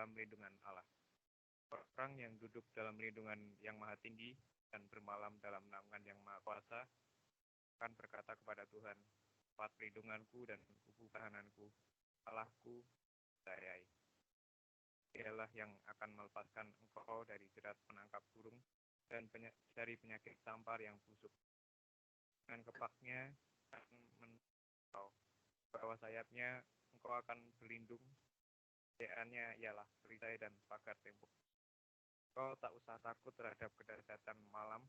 dalam lindungan Allah. Orang yang duduk dalam lindungan yang maha tinggi dan bermalam dalam naungan yang maha kuasa akan berkata kepada Tuhan, tempat perlindunganku dan kubu tahananku, Allahku, sayai. Dialah yang akan melepaskan engkau dari jerat penangkap burung dan dari penyakit tampar yang busuk. Dengan kepaknya akan engkau, bawah sayapnya engkau akan berlindung. Kejayaannya ialah perisai dan pagar tembok. Engkau tak usah takut terhadap kedahsyatan malam,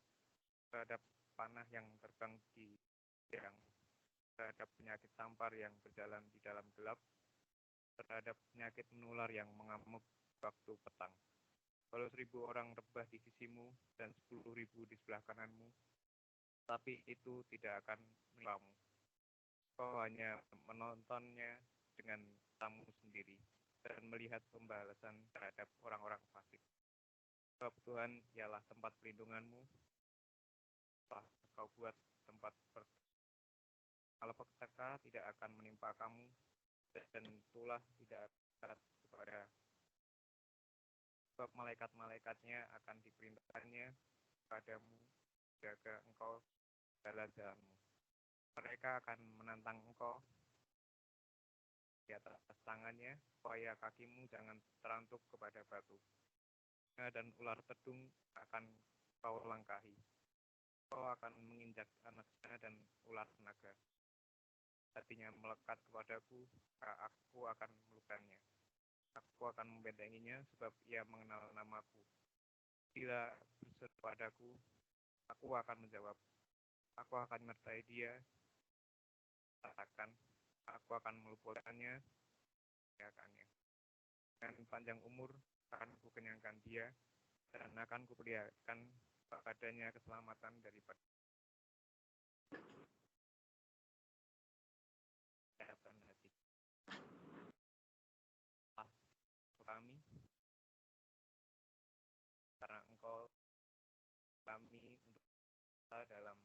terhadap panah yang terbang di siang, terhadap penyakit tampar yang berjalan di dalam gelap, terhadap penyakit menular yang mengamuk waktu petang. Walau 1.000 orang rebah di sisimu dan 10.000 di sebelah kananmu, tapi itu tidak akan menimpamu. Kau hanya menontonnya dengan matamu sendiri dan melihat pembalasan terhadap orang-orang fasik. Sebab Tuhan ialah tempat perlindunganmu, telah kau buat tempat malapetaka tidak akan menimpa kamu, dan tulah tidak akan kepada. Sebab malaikat-malaikatnya akan diperintahkannya padamu, jaga engkau jalan-jalanmu. Mereka akan menantang engkau di atas tangannya, supaya kakimu jangan terantuk kepada batu. Dan ular tedung akan kau langkahi. Kau akan menginjak anaknya dan ular naga. Hatinya melekat kepadaku, aku akan melukanya. Aku akan membentenginya, sebab ia mengenal namaku. Bila berseru padaku, aku akan menjawab. Aku akan menyertai dia. Katakan, aku akan meluputkannya. Dengan panjang umur akan kukenyangkan dia, dan akan kuperlihatkan padanya keselamatan daripada kesehatan hati. Kami, karena engkau kami untuk kita dalam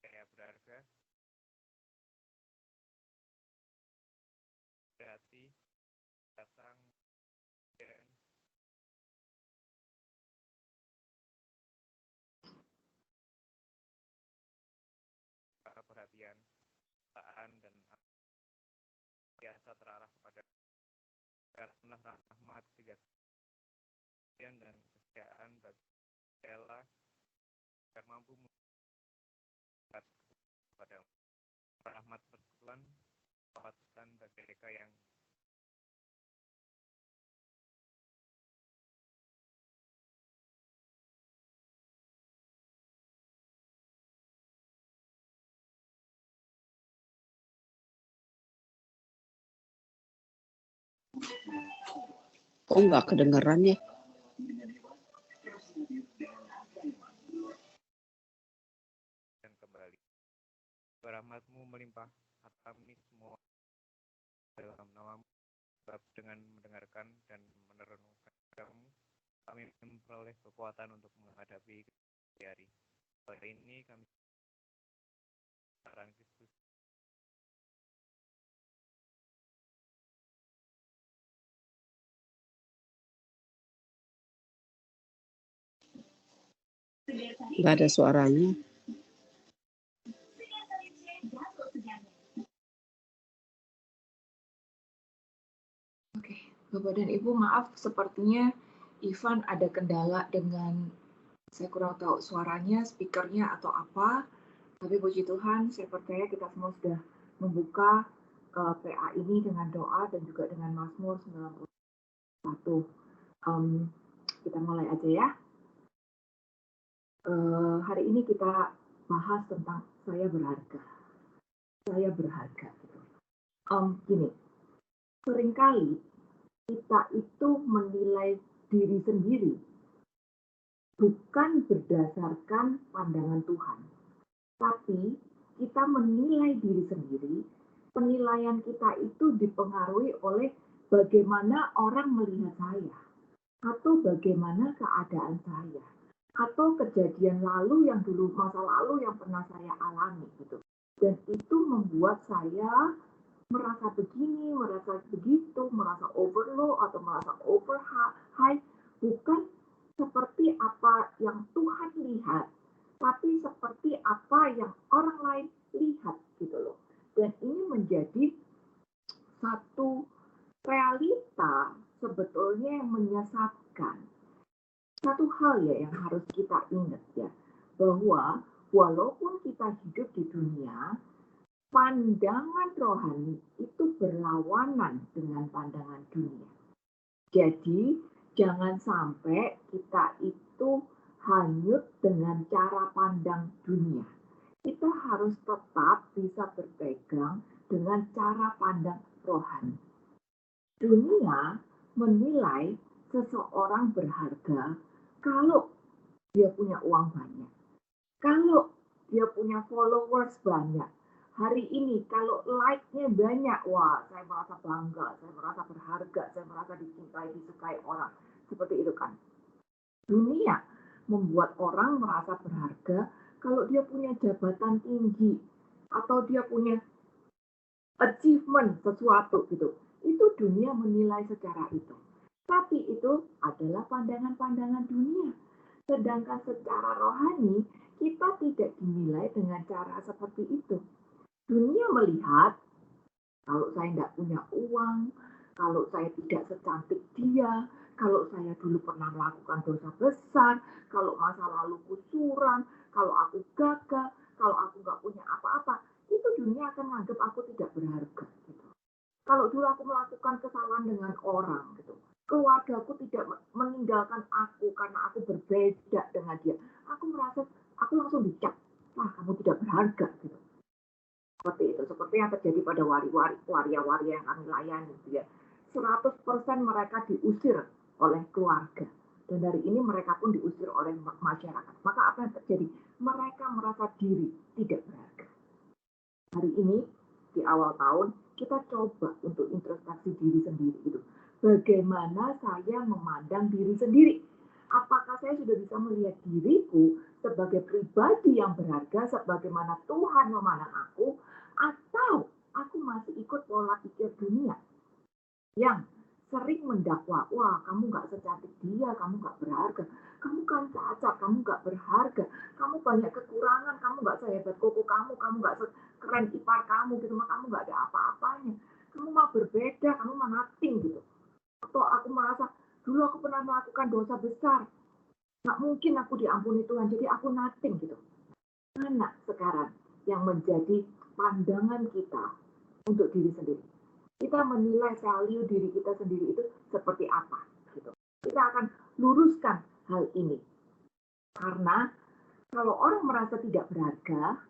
kaya berharga, berarti datang dan perhatian, tahan dan biasa terarah kepada karena rahmat kejadian dan kesetiaan bagi Allah agar mampu mendapat kepada rahmat persekutuan kekuatan bagi mereka yang Kok nggak kedengeran ya? dan kembali. Rahmatmu melimpah atas kami semua dalam namamu, sebab dengan mendengarkan dan merenungkan kamu, kami memperoleh kekuatan untuk menghadapi hari. Hari ini kami sekarang Kristus. Nggak ada suaranya. Oke, Bapak dan Ibu, maaf sepertinya Ivan ada kendala dengan, saya kurang tahu suaranya, speakernya atau apa. Tapi puji Tuhan, saya percaya kita semua sudah membuka PA ini dengan doa dan juga dengan Mazmur 91. Kita mulai aja ya. Hari ini kita bahas tentang saya berharga. Saya berharga. Gini, seringkali kita itu menilai diri sendiri bukan berdasarkan pandangan Tuhan, tapi kita menilai diri sendiri. Penilaian kita itu dipengaruhi oleh bagaimana orang melihat saya, atau bagaimana keadaan saya, atau kejadian lalu yang dulu, masa lalu yang pernah saya alami gitu. Dan itu membuat saya merasa begini, merasa begitu, merasa overload atau merasa over high, bukan seperti apa yang Tuhan lihat, tapi seperti apa yang orang lain lihat gitu loh. Dan ini menjadi satu realita sebetulnya yang menyesatkan. Satu hal ya yang harus kita ingat ya, bahwa walaupun kita hidup di dunia, pandangan rohani itu berlawanan dengan pandangan dunia. Jadi jangan sampai kita itu hanyut dengan cara pandang dunia. Kita harus tetap bisa berpegang dengan cara pandang rohani. Dunia menilai seseorang berharga kalau dia punya uang banyak, kalau dia punya followers banyak. Hari ini kalau like-nya banyak, wah saya merasa bangga, saya merasa berharga, saya merasa dicintai, disukai orang. Seperti itu kan. Dunia membuat orang merasa berharga kalau dia punya jabatan tinggi atau dia punya achievement sesuatu gitu. Itu dunia menilai secara itu. Tapi itu adalah pandangan-pandangan dunia. Sedangkan secara rohani, kita tidak dinilai dengan cara seperti itu. Dunia melihat, kalau saya tidak punya uang, kalau saya tidak secantik dia, kalau saya dulu pernah melakukan dosa besar, kalau masa laluku suram, kalau aku gagal, kalau aku nggak punya apa-apa, itu dunia akan menganggap aku tidak berharga. Gitu. Kalau dulu aku melakukan kesalahan dengan orang, gitu, keluargaku tidak meninggalkan aku karena aku berbeda dengan dia. Aku merasa, aku langsung dicap, wah kamu tidak berharga. Gitu. Seperti itu, seperti yang terjadi pada waria-waria yang kami layani. Gitu ya. 100% mereka diusir oleh keluarga. Dan dari ini mereka pun diusir oleh masyarakat. Maka apa yang terjadi? Mereka merasa diri tidak berharga. Hari ini, di awal tahun, kita coba untuk introspeksi diri sendiri. Gitu. Bagaimana saya memandang diri sendiri? Apakah saya sudah bisa melihat diriku sebagai pribadi yang berharga sebagaimana Tuhan memandang aku, atau aku masih ikut pola pikir dunia yang sering mendakwa, wah kamu gak secantik dia, kamu gak berharga, kamu kan cacat, kamu gak berharga, kamu banyak kekurangan, kamu gak sehebat koko kamu gak sekeren ipar kamu gitu, kamu gak ada apa-apanya, kamu mah berbeda, kamu mah nothing gitu. Atau aku merasa, dulu aku pernah melakukan dosa besar, gak mungkin aku diampuni Tuhan, jadi aku nothing gitu. Mana sekarang yang menjadi pandangan kita untuk diri sendiri? Kita menilai value diri kita sendiri itu seperti apa gitu. Kita akan luruskan hal ini. Karena kalau orang merasa tidak berharga,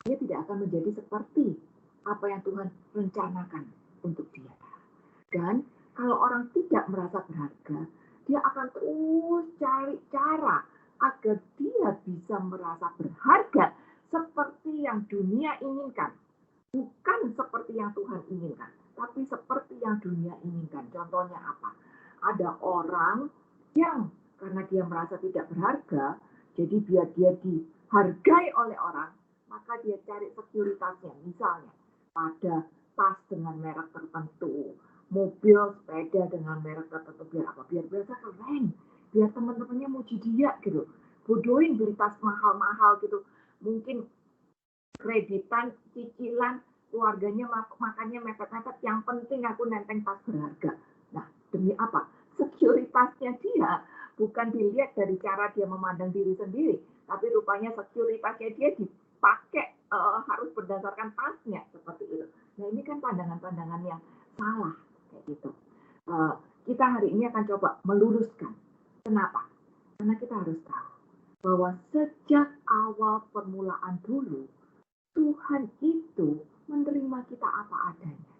dia tidak akan menjadi seperti apa yang Tuhan rencanakan untuk dia. Dan kalau orang tidak merasa berharga, dia akan terus cari cara agar dia bisa merasa berharga seperti yang dunia inginkan. Bukan seperti yang Tuhan inginkan, tapi seperti yang dunia inginkan. Contohnya apa? Ada orang yang karena dia merasa tidak berharga, jadi biar dia dihargai oleh orang, maka dia cari sekuritasnya. Misalnya, pada tas dengan merek tertentu, mobil, sepeda dengan merek tertentu, biar apa? Biar biasa keren, biar teman-temannya muji dia gitu. Bodohin beli tas mahal-mahal gitu. Mungkin kreditan, cicilan, keluarganya makannya mepet-mepet, yang penting aku nenteng tas berharga. Nah, demi apa? Sekuritasnya dia bukan dilihat dari cara dia memandang diri sendiri, tapi rupanya sekuritasnya dia dipakai harus berdasarkan tasnya, seperti itu. Nah, ini kan pandangan-pandangan yang salah, kayak gitu. Kita hari ini akan coba meluruskan. Kenapa? Karena kita harus tahu bahwa sejak awal permulaan dulu, Tuhan itu menerima kita apa adanya.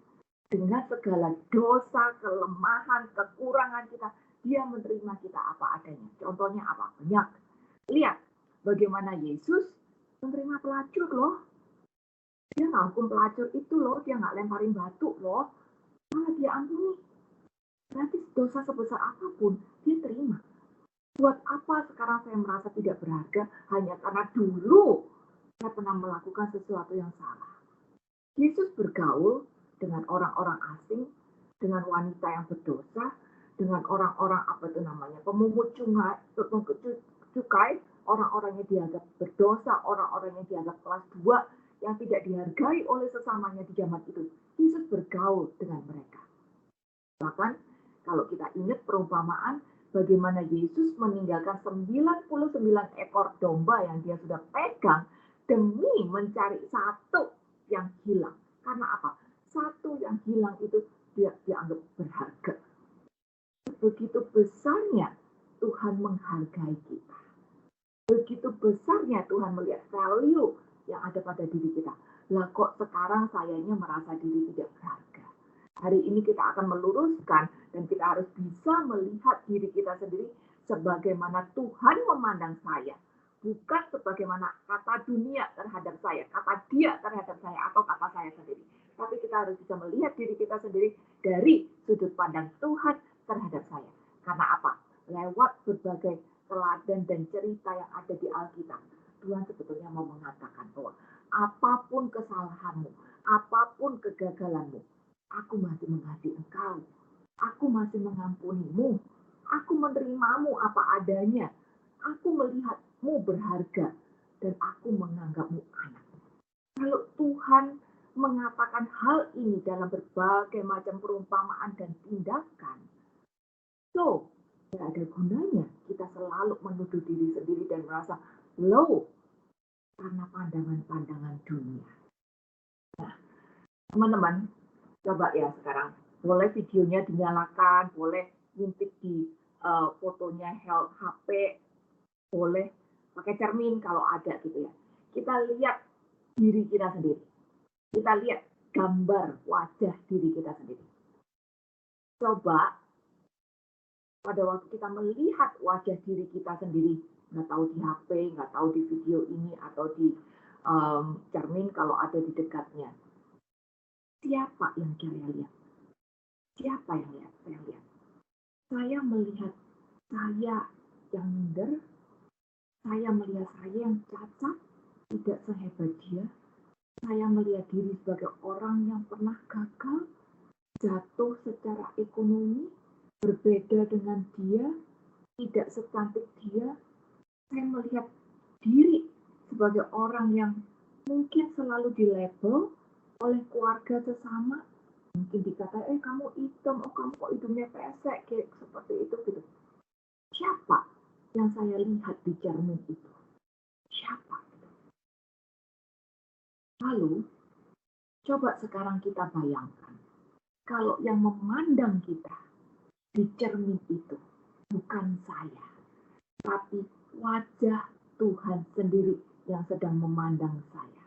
Dengan segala dosa, kelemahan, kekurangan kita, dia menerima kita apa adanya. Contohnya apa? Banyak. Lihat bagaimana Yesus menerima pelacur loh. Dia nggak hukum pelacur itu loh, dia nggak lemparin batu loh. Malah dia ampuni. Berarti dosa sebesar apapun, dia terima. Buat apa sekarang saya merasa tidak berharga hanya karena dulu saya pernah melakukan sesuatu yang salah. Yesus bergaul dengan orang-orang asing, dengan wanita yang berdosa, dengan orang-orang pemungut cukai, orang-orang yang dianggap berdosa, orang-orang yang dianggap kelas 2, yang tidak dihargai oleh sesamanya di zaman itu. Yesus bergaul dengan mereka. Bahkan kalau kita ingat perumpamaan bagaimana Yesus meninggalkan 99 ekor domba yang dia sudah pegang demi mencari satu yang hilang. Karena apa? Satu yang hilang itu dia dianggap berharga. Begitu besarnya Tuhan menghargai kita. Begitu besarnya Tuhan melihat value yang ada pada diri kita. Lah kok sekarang sayanya merasa diri tidak berharga. Hari ini kita akan meluruskan dan kita harus bisa melihat diri kita sendiri sebagaimana Tuhan memandang saya. Bukan sebagaimana kata dunia terhadap saya, kata dia terhadap saya, atau kata saya sendiri. Tapi kita harus bisa melihat diri kita sendiri dari sudut pandang Tuhan terhadap saya. Karena apa? Lewat berbagai teladan dan cerita yang ada di Alkitab, Tuhan sebetulnya mau mengatakan bahwa apapun kesalahanmu, apapun kegagalanmu, aku masih mengasihi engkau. Aku masih mengampunimu. Aku menerimamu apa adanya. Aku melihatmu berharga dan aku menganggapmu anak. Kalau Tuhan mengatakan hal ini dalam berbagai macam perumpamaan dan tindakan, so tidak ada gunanya kita selalu menuduh diri sendiri dan merasa low karena pandangan-pandangan dunia. Nah, teman-teman, coba ya sekarang, boleh videonya dinyalakan, boleh ngintip di fotonya HP, boleh pakai cermin kalau ada gitu ya. Kita lihat diri kita sendiri. Kita lihat gambar wajah diri kita sendiri. Coba pada waktu kita melihat wajah diri kita sendiri, nggak tahu di HP, nggak tahu di video ini atau di cermin kalau ada di dekatnya. Siapa yang saya lihat? Siapa yang saya lihat? Saya melihat saya yang minder, saya melihat saya yang cacat, tidak sehebat dia. Saya melihat diri sebagai orang yang pernah gagal, jatuh secara ekonomi, berbeda dengan dia, tidak secantik dia. Saya melihat diri sebagai orang yang mungkin selalu dilabel oleh keluarga sesama. Mungkin dikata, kamu hitam, kamu kok hidungnya pesek, kayak seperti itu gitu. Siapa yang saya lihat di cermin itu? Siapa? Lalu, coba sekarang kita bayangkan, kalau yang memandang kita di cermin itu bukan saya, tapi wajah Tuhan sendiri yang sedang memandang saya.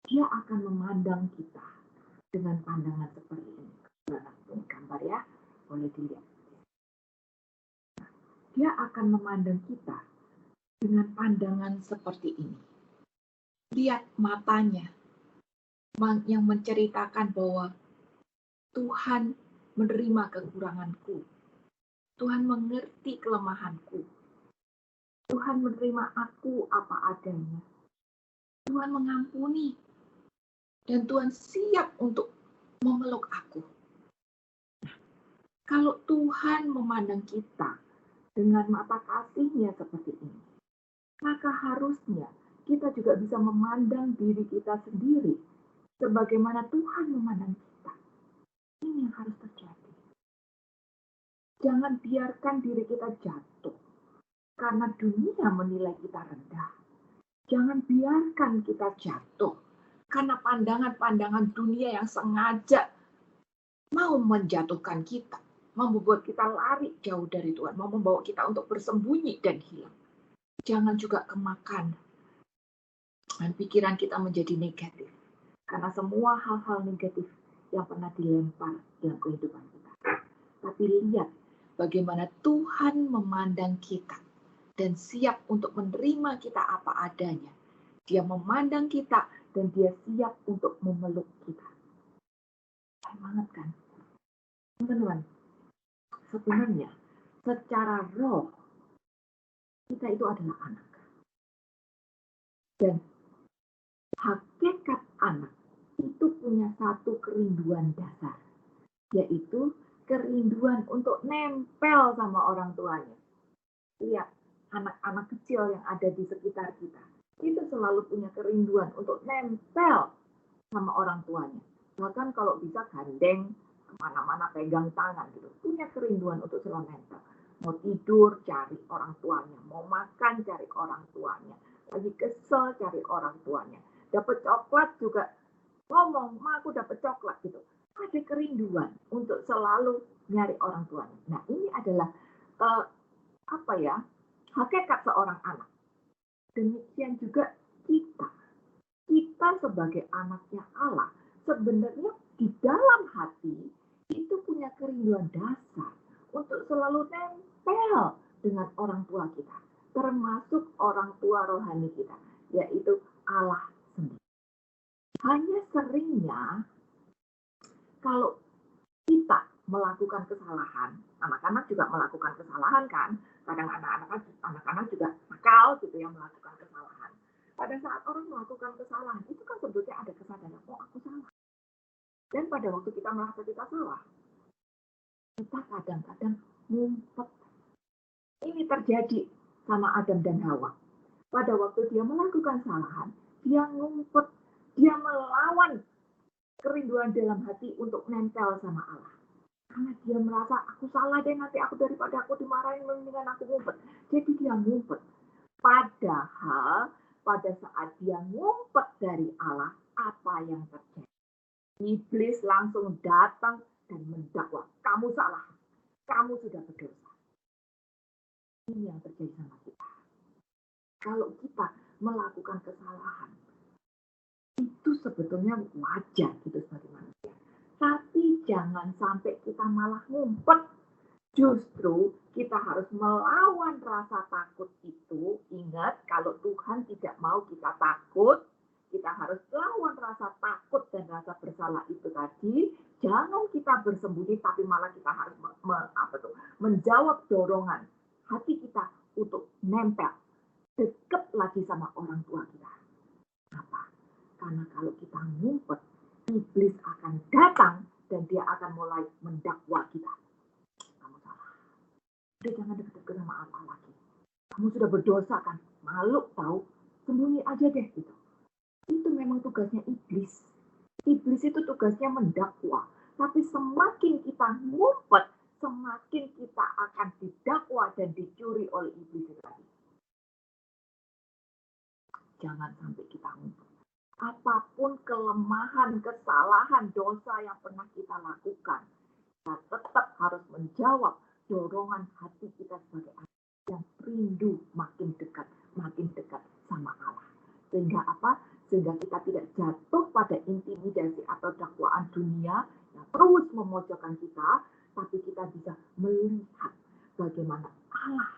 Dia akan memandang kita dengan pandangan seperti ini. Ini gambar ya, boleh dilihat. Dia akan memandang kita dengan pandangan seperti ini. Lihat matanya yang menceritakan bahwa Tuhan menerima kekuranganku. Tuhan mengerti kelemahanku. Tuhan menerima aku apa adanya. Tuhan mengampuni. Dan Tuhan siap untuk memeluk aku. Nah, kalau Tuhan memandang kita dengan mata kasih-Nya seperti ini, maka harusnya kita juga bisa memandang diri kita sendiri sebagaimana Tuhan memandang kita. Ini yang harus terjadi. Jangan biarkan diri kita jatuh karena dunia menilai kita rendah. Jangan biarkan kita jatuh karena pandangan-pandangan dunia yang sengaja mau menjatuhkan kita, mau membuat kita lari jauh dari Tuhan, mau membawa kita untuk bersembunyi dan hilang. Jangan juga kemakan dan pikiran kita menjadi negatif. Karena semua hal-hal negatif yang pernah dilempar dalam kehidupan kita. Tapi lihat bagaimana Tuhan memandang kita dan siap untuk menerima kita apa adanya. Dia memandang kita dan dia siap untuk memeluk kita. Sayang banget kan? Teman-teman, sebenarnya secara roh kita itu adalah anak. Dan hakikat anak itu punya satu kerinduan dasar, yaitu kerinduan untuk nempel sama orang tuanya. Lihat, anak-anak kecil yang ada di sekitar kita, itu selalu punya kerinduan untuk nempel sama orang tuanya. Bahkan kalau bisa gandeng, kemana-mana pegang tangan gitu. Punya kerinduan untuk selalu nempel. Mau tidur, cari orang tuanya. Mau makan, cari orang tuanya. Lagi kesel, cari orang tuanya. Dapat coklat juga ngomong, Ma aku dapat coklat gitu. Ada kerinduan untuk selalu nyari orang tuanya. Nah ini adalah hakikat seorang anak. Demikian juga kita sebagai anaknya Allah sebenarnya di dalam hati itu punya kerinduan dasar untuk selalu nempel dengan orang tua kita, termasuk orang tua rohani kita, yaitu Allah sendiri. Hanya seringnya kalau kita melakukan kesalahan, anak-anak juga melakukan kesalahan kan, kadang anak-anak juga nakal gitu ya, melakukan kesalahan. Pada saat orang melakukan kesalahan, itu kan sebetulnya ada kesadaran, oh aku salah. Dan pada waktu kita merasa kita salah, kita kadang-kadang ngumpet. Ini terjadi sama Adam dan Hawa. Pada waktu dia melakukan kesalahan, dia ngumpet, dia melawan kerinduan dalam hati untuk nempel sama Allah. Karena dia merasa, aku salah deh, nanti aku daripada aku dimarahin, mendingan aku ngumpet. Jadi dia ngumpet. Padahal pada saat dia ngumpet dari Allah, apa yang terjadi? Iblis langsung datang dan mendakwa, kamu salah, kamu sudah berdosa. Ini yang terjadi sama kita. Kalau kita melakukan kesalahan, itu sebetulnya wajar gitu sebagai manusia. Tapi jangan sampai kita malah ngumpet. Justru kita harus melawan rasa takut itu. Ingat, kalau Tuhan tidak mau kita takut, kita harus lawan rasa takut dan rasa bersalah itu tadi. Jangan kita bersembunyi, tapi malah kita harus menjawab dorongan hati kita untuk nempel, dekat lagi sama orang tua kita. Kenapa? Karena kalau kita ngumpet, iblis akan datang dan dia akan mulai mendakwa kita. Kamu salah. Udah jangan dekat-dekat sama Allah lagi. Kamu sudah berdosa kan? Malu tahu? Sembunyi aja deh gitu. Itu memang tugasnya iblis. Iblis itu tugasnya mendakwa. Tapi semakin kita ngumpet, semakin kita akan didakwa dan dicuri oleh iblis itu tadi. Jangan sampai kita ngumpet. Apapun kelemahan, kesalahan, dosa yang pernah kita lakukan, kita tetap harus menjawab dorongan hati kita sebagai anak yang rindu makin dekat sama Allah. Sehingga apa? Sehingga kita tidak jatuh pada intimidasi atau dakwaan dunia yang terus memojokkan kita, tapi kita bisa melihat bagaimana Allah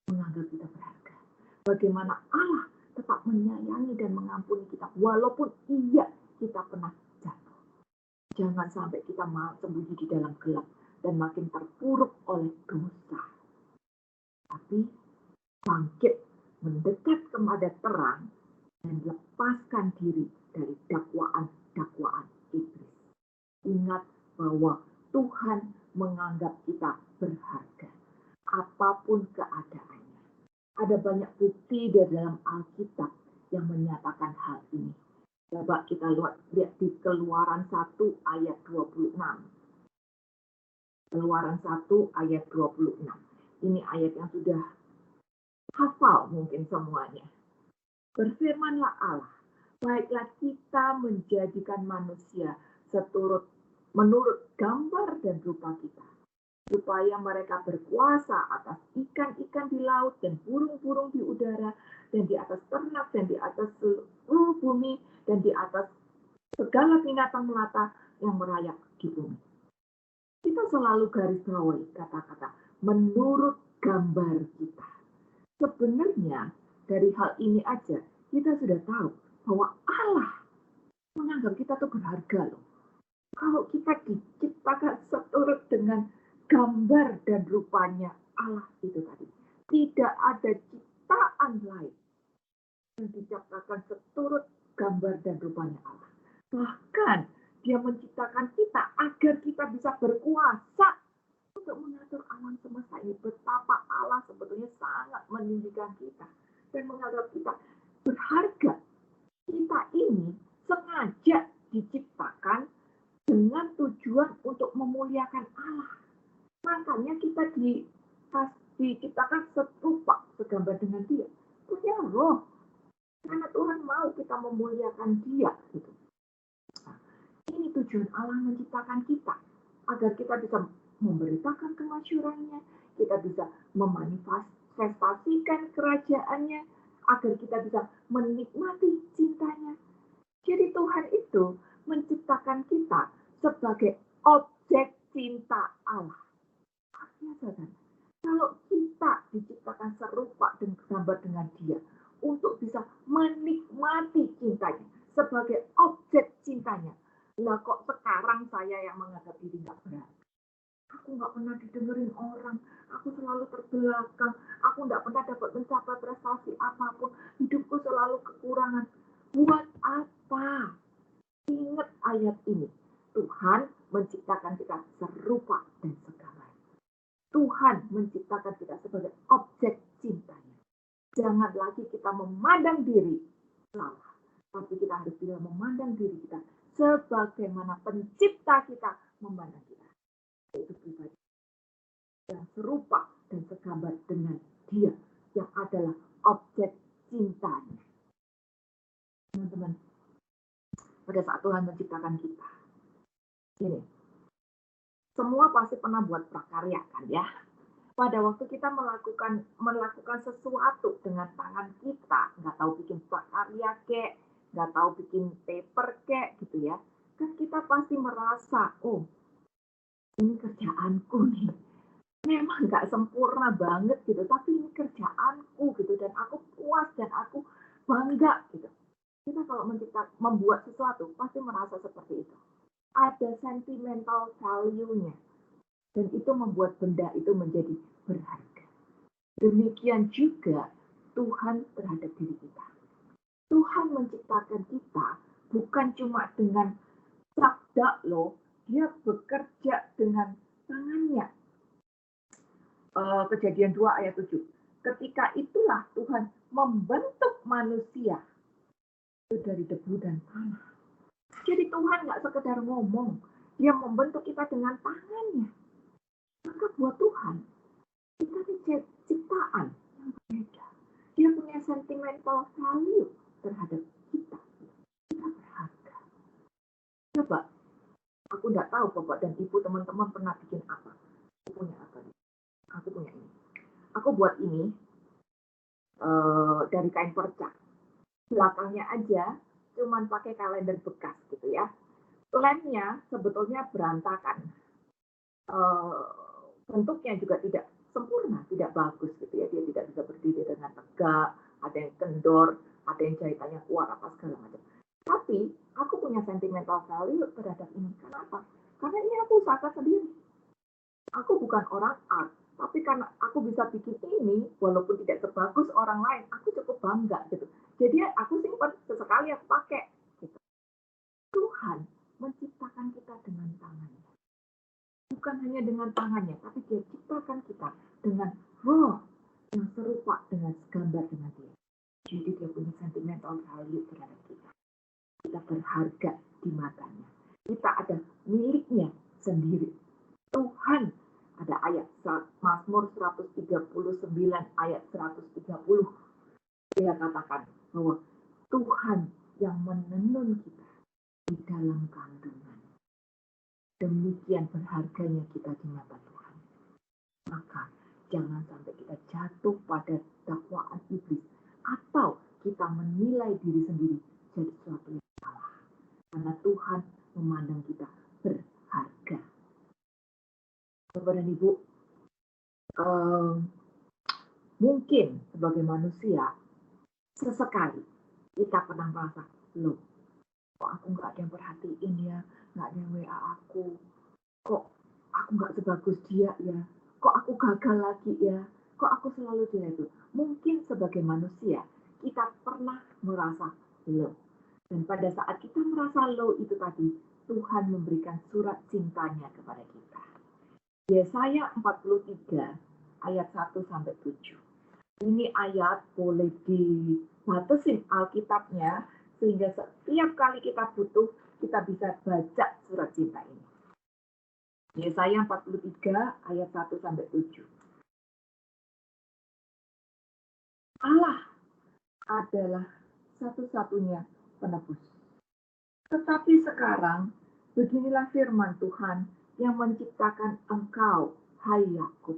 menganggap kita berharga. Bagaimana Allah tetap menyayangi dan mengampuni kita, walaupun iya kita pernah jatuh. Jangan sampai kita sembunyi di dalam gelap dan makin terpuruk oleh dosa. Tapi bangkit, mendekat kepada terang, dan lepaskan diri dari dakwaan iblis. Ingat bahwa Tuhan menganggap kita berharga, apapun keadaannya. Ada banyak bukti di dalam Alkitab yang menyatakan hal ini. Coba kita lihat di Keluaran 1 ayat 26. Keluaran 1 ayat 26. Ini ayat yang sudah hafal mungkin semuanya. Berfirmanlah Allah, baiklah kita menjadikan manusia menurut gambar dan rupa kita, supaya mereka berkuasa atas ikan-ikan di laut dan burung-burung di udara dan di atas ternak dan di atas seluruh bumi dan di atas segala binatang melata yang merayap di bumi. Kita selalu garis bawahi kata-kata menurut gambar kita. Sebenarnya dari hal ini aja kita sudah tahu bahwa Allah menganggap kita tuh berharga loh. Kalau kita diciptakan seturut dengan gambar dan rupanya Allah itu tadi. Tidak ada ciptaan lain yang diciptakan seturut gambar dan rupanya Allah. Bahkan Dia menciptakan kita agar kita bisa berkuasa untuk mengatur alam semesta ini. Betapa Allah sebetulnya sangat meninggikan kita dan menganggap kita berharga. Kita ini sengaja diciptakan dengan tujuan untuk memuliakan Allah. Makanya kita diciptakan serupa, segambar dengan Dia. Punya roh. Karena Tuhan mau kita memuliakan Dia. Gitu. Nah, ini tujuan Allah menciptakan kita. Agar kita bisa memberitakan kemasyurannya. Kita bisa memanifestasikan kerajaannya. Agar kita bisa menikmati cintanya. Jadi Tuhan itu menciptakan kita sebagai objek cinta Allah. Artinya, saudara, kalau kita diciptakan serupa dan gambar dengan Dia untuk bisa menikmati cintanya sebagai objek cintanya, lah kok sekarang saya yang menganggap diri nggak berat? Aku nggak pernah didengerin orang, aku selalu terbelakang, aku nggak pernah dapat mencapai prestasi apapun, hidupku selalu kekurangan. Buat apa? Ingat ayat ini, Tuhan menciptakan kita serupa dan segambar. Tuhan menciptakan kita sebagai objek cintanya. Jangan lagi kita memandang diri salah, tapi kita harus bisa memandang diri kita sebagaimana pencipta kita memandang kita. Yaitu pribadi yang serupa dan segambar dengan Dia yang adalah objek cintanya. Teman-teman, pada saat Tuhan menciptakan kita, ini semua pasti pernah buat prakarya kan ya. Pada waktu kita melakukan sesuatu dengan tangan kita, nggak tahu bikin prakarya kek, nggak tahu bikin paper kek gitu ya, kan kita pasti merasa, oh ini kerjaanku nih, memang nggak sempurna banget gitu, tapi ini kerjaanku gitu, dan aku puas dan aku bangga gitu. Kita kalau membuat sesuatu pasti merasa seperti itu. Ada sentimental value-nya. Dan itu membuat benda itu menjadi berharga. Demikian juga Tuhan terhadap diri kita. Tuhan menciptakan kita bukan cuma dengan sabda loh, Dia bekerja dengan tangannya. Kejadian 2 ayat 7. Ketika itulah Tuhan membentuk manusia itu dari debu dan tanah. Jadi Tuhan nggak sekedar ngomong, Dia membentuk kita dengan tangannya. Maka buat Tuhan, kita ini ciptaan yang berbeda. Dia punya sentimental value terhadap kita. Kita berharga. Coba, aku nggak tahu Bapak dan Ibu teman-teman pernah bikin apa. Aku punya apa nih? Aku punya ini. Aku buat ini dari kain perca. Belakangnya aja cuman pakai kalender bekas gitu ya. Lemnya sebetulnya berantakan. Bentuknya juga tidak sempurna, tidak bagus gitu ya. Dia tidak bisa berdiri dengan tegak, ada yang kendor, ada yang jahitannya kuat, apa segala macam. Tapi aku punya sentimental value terhadap ini. Kenapa? Karena ini aku usahakan sendiri. Aku bukan orang art, tapi karena aku bisa bikin ini, walaupun tidak sebagus orang lain, aku cukup bangga gitu. Jadi aku simpan sesekali aku pakai. Gitu. Tuhan menciptakan kita dengan tangannya. Bukan hanya dengan tangannya, tapi Dia ciptakan kita dengan roh yang serupa dengan segambar dengan Dia. Jadi Dia punya sentimental value terhadap kita. Kita berharga di matanya. Kita ada miliknya sendiri. Tuhan, ada ayat Mazmur 139 ayat 130. Dia katakan bahwa Tuhan yang menenun kita di dalam kandungan. Demikian berharganya kita di mata Tuhan. Maka jangan sampai kita jatuh pada dakwaan iblis atau kita menilai diri sendiri jadi sesuatu yang salah. Karena Tuhan memandang kita berharga. Bapak dan Ibu, mungkin sebagai manusia sesekali kita pernah merasa, loh, kok aku nggak ada yang perhatiin ya, nggak ada yang WA aku, kok aku nggak sebagus dia ya, kok aku gagal lagi ya, kok aku selalu dia itu. Mungkin sebagai manusia kita pernah merasa, loh, Dan pada saat kita merasa low itu tadi, Tuhan memberikan surat cintanya kepada kita. Yesaya 43 ayat 1-7. Ini ayat boleh dibatasin Alkitabnya sehingga setiap kali kita butuh, kita bisa baca surat cinta ini. Yesaya 43 ayat 1-7. Allah adalah satu-satunya penebus. Tetapi sekarang, beginilah firman Tuhan yang menciptakan engkau, hai Yakub,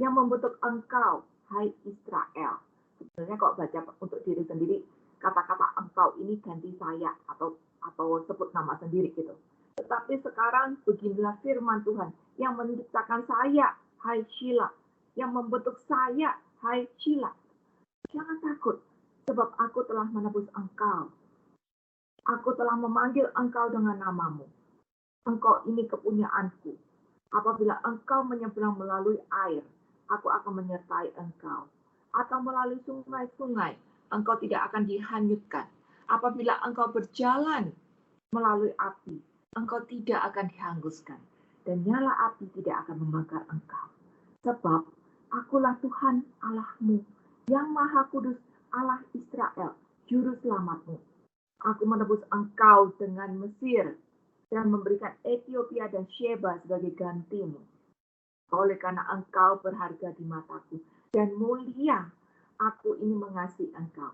yang membentuk engkau, hai Israel. Sebenarnya kalau baca untuk diri sendiri, kata-kata engkau ini ganti saya atau sebut nama sendiri gitu. Tetapi sekarang, beginilah firman Tuhan yang menciptakan saya, hai Sheila, yang membentuk saya, hai Sheila. Jangan takut, sebab aku telah menebus engkau. Aku telah memanggil engkau dengan namamu. Engkau ini kepunyaanku. Apabila engkau menyeberang melalui air, aku akan menyertai engkau. Atau melalui sungai-sungai, engkau tidak akan dihanyutkan. Apabila engkau berjalan melalui api, engkau tidak akan dihanguskan. Dan nyala api tidak akan membakar engkau. Sebab akulah Tuhan Allahmu, yang Maha Kudus, Allah Israel, Juru Selamatmu. Aku menebus engkau dengan Mesir dan memberikan Ethiopia dan Sheba sebagai gantimu. Oleh karena engkau berharga di mataku dan mulia, aku ini mengasihi engkau.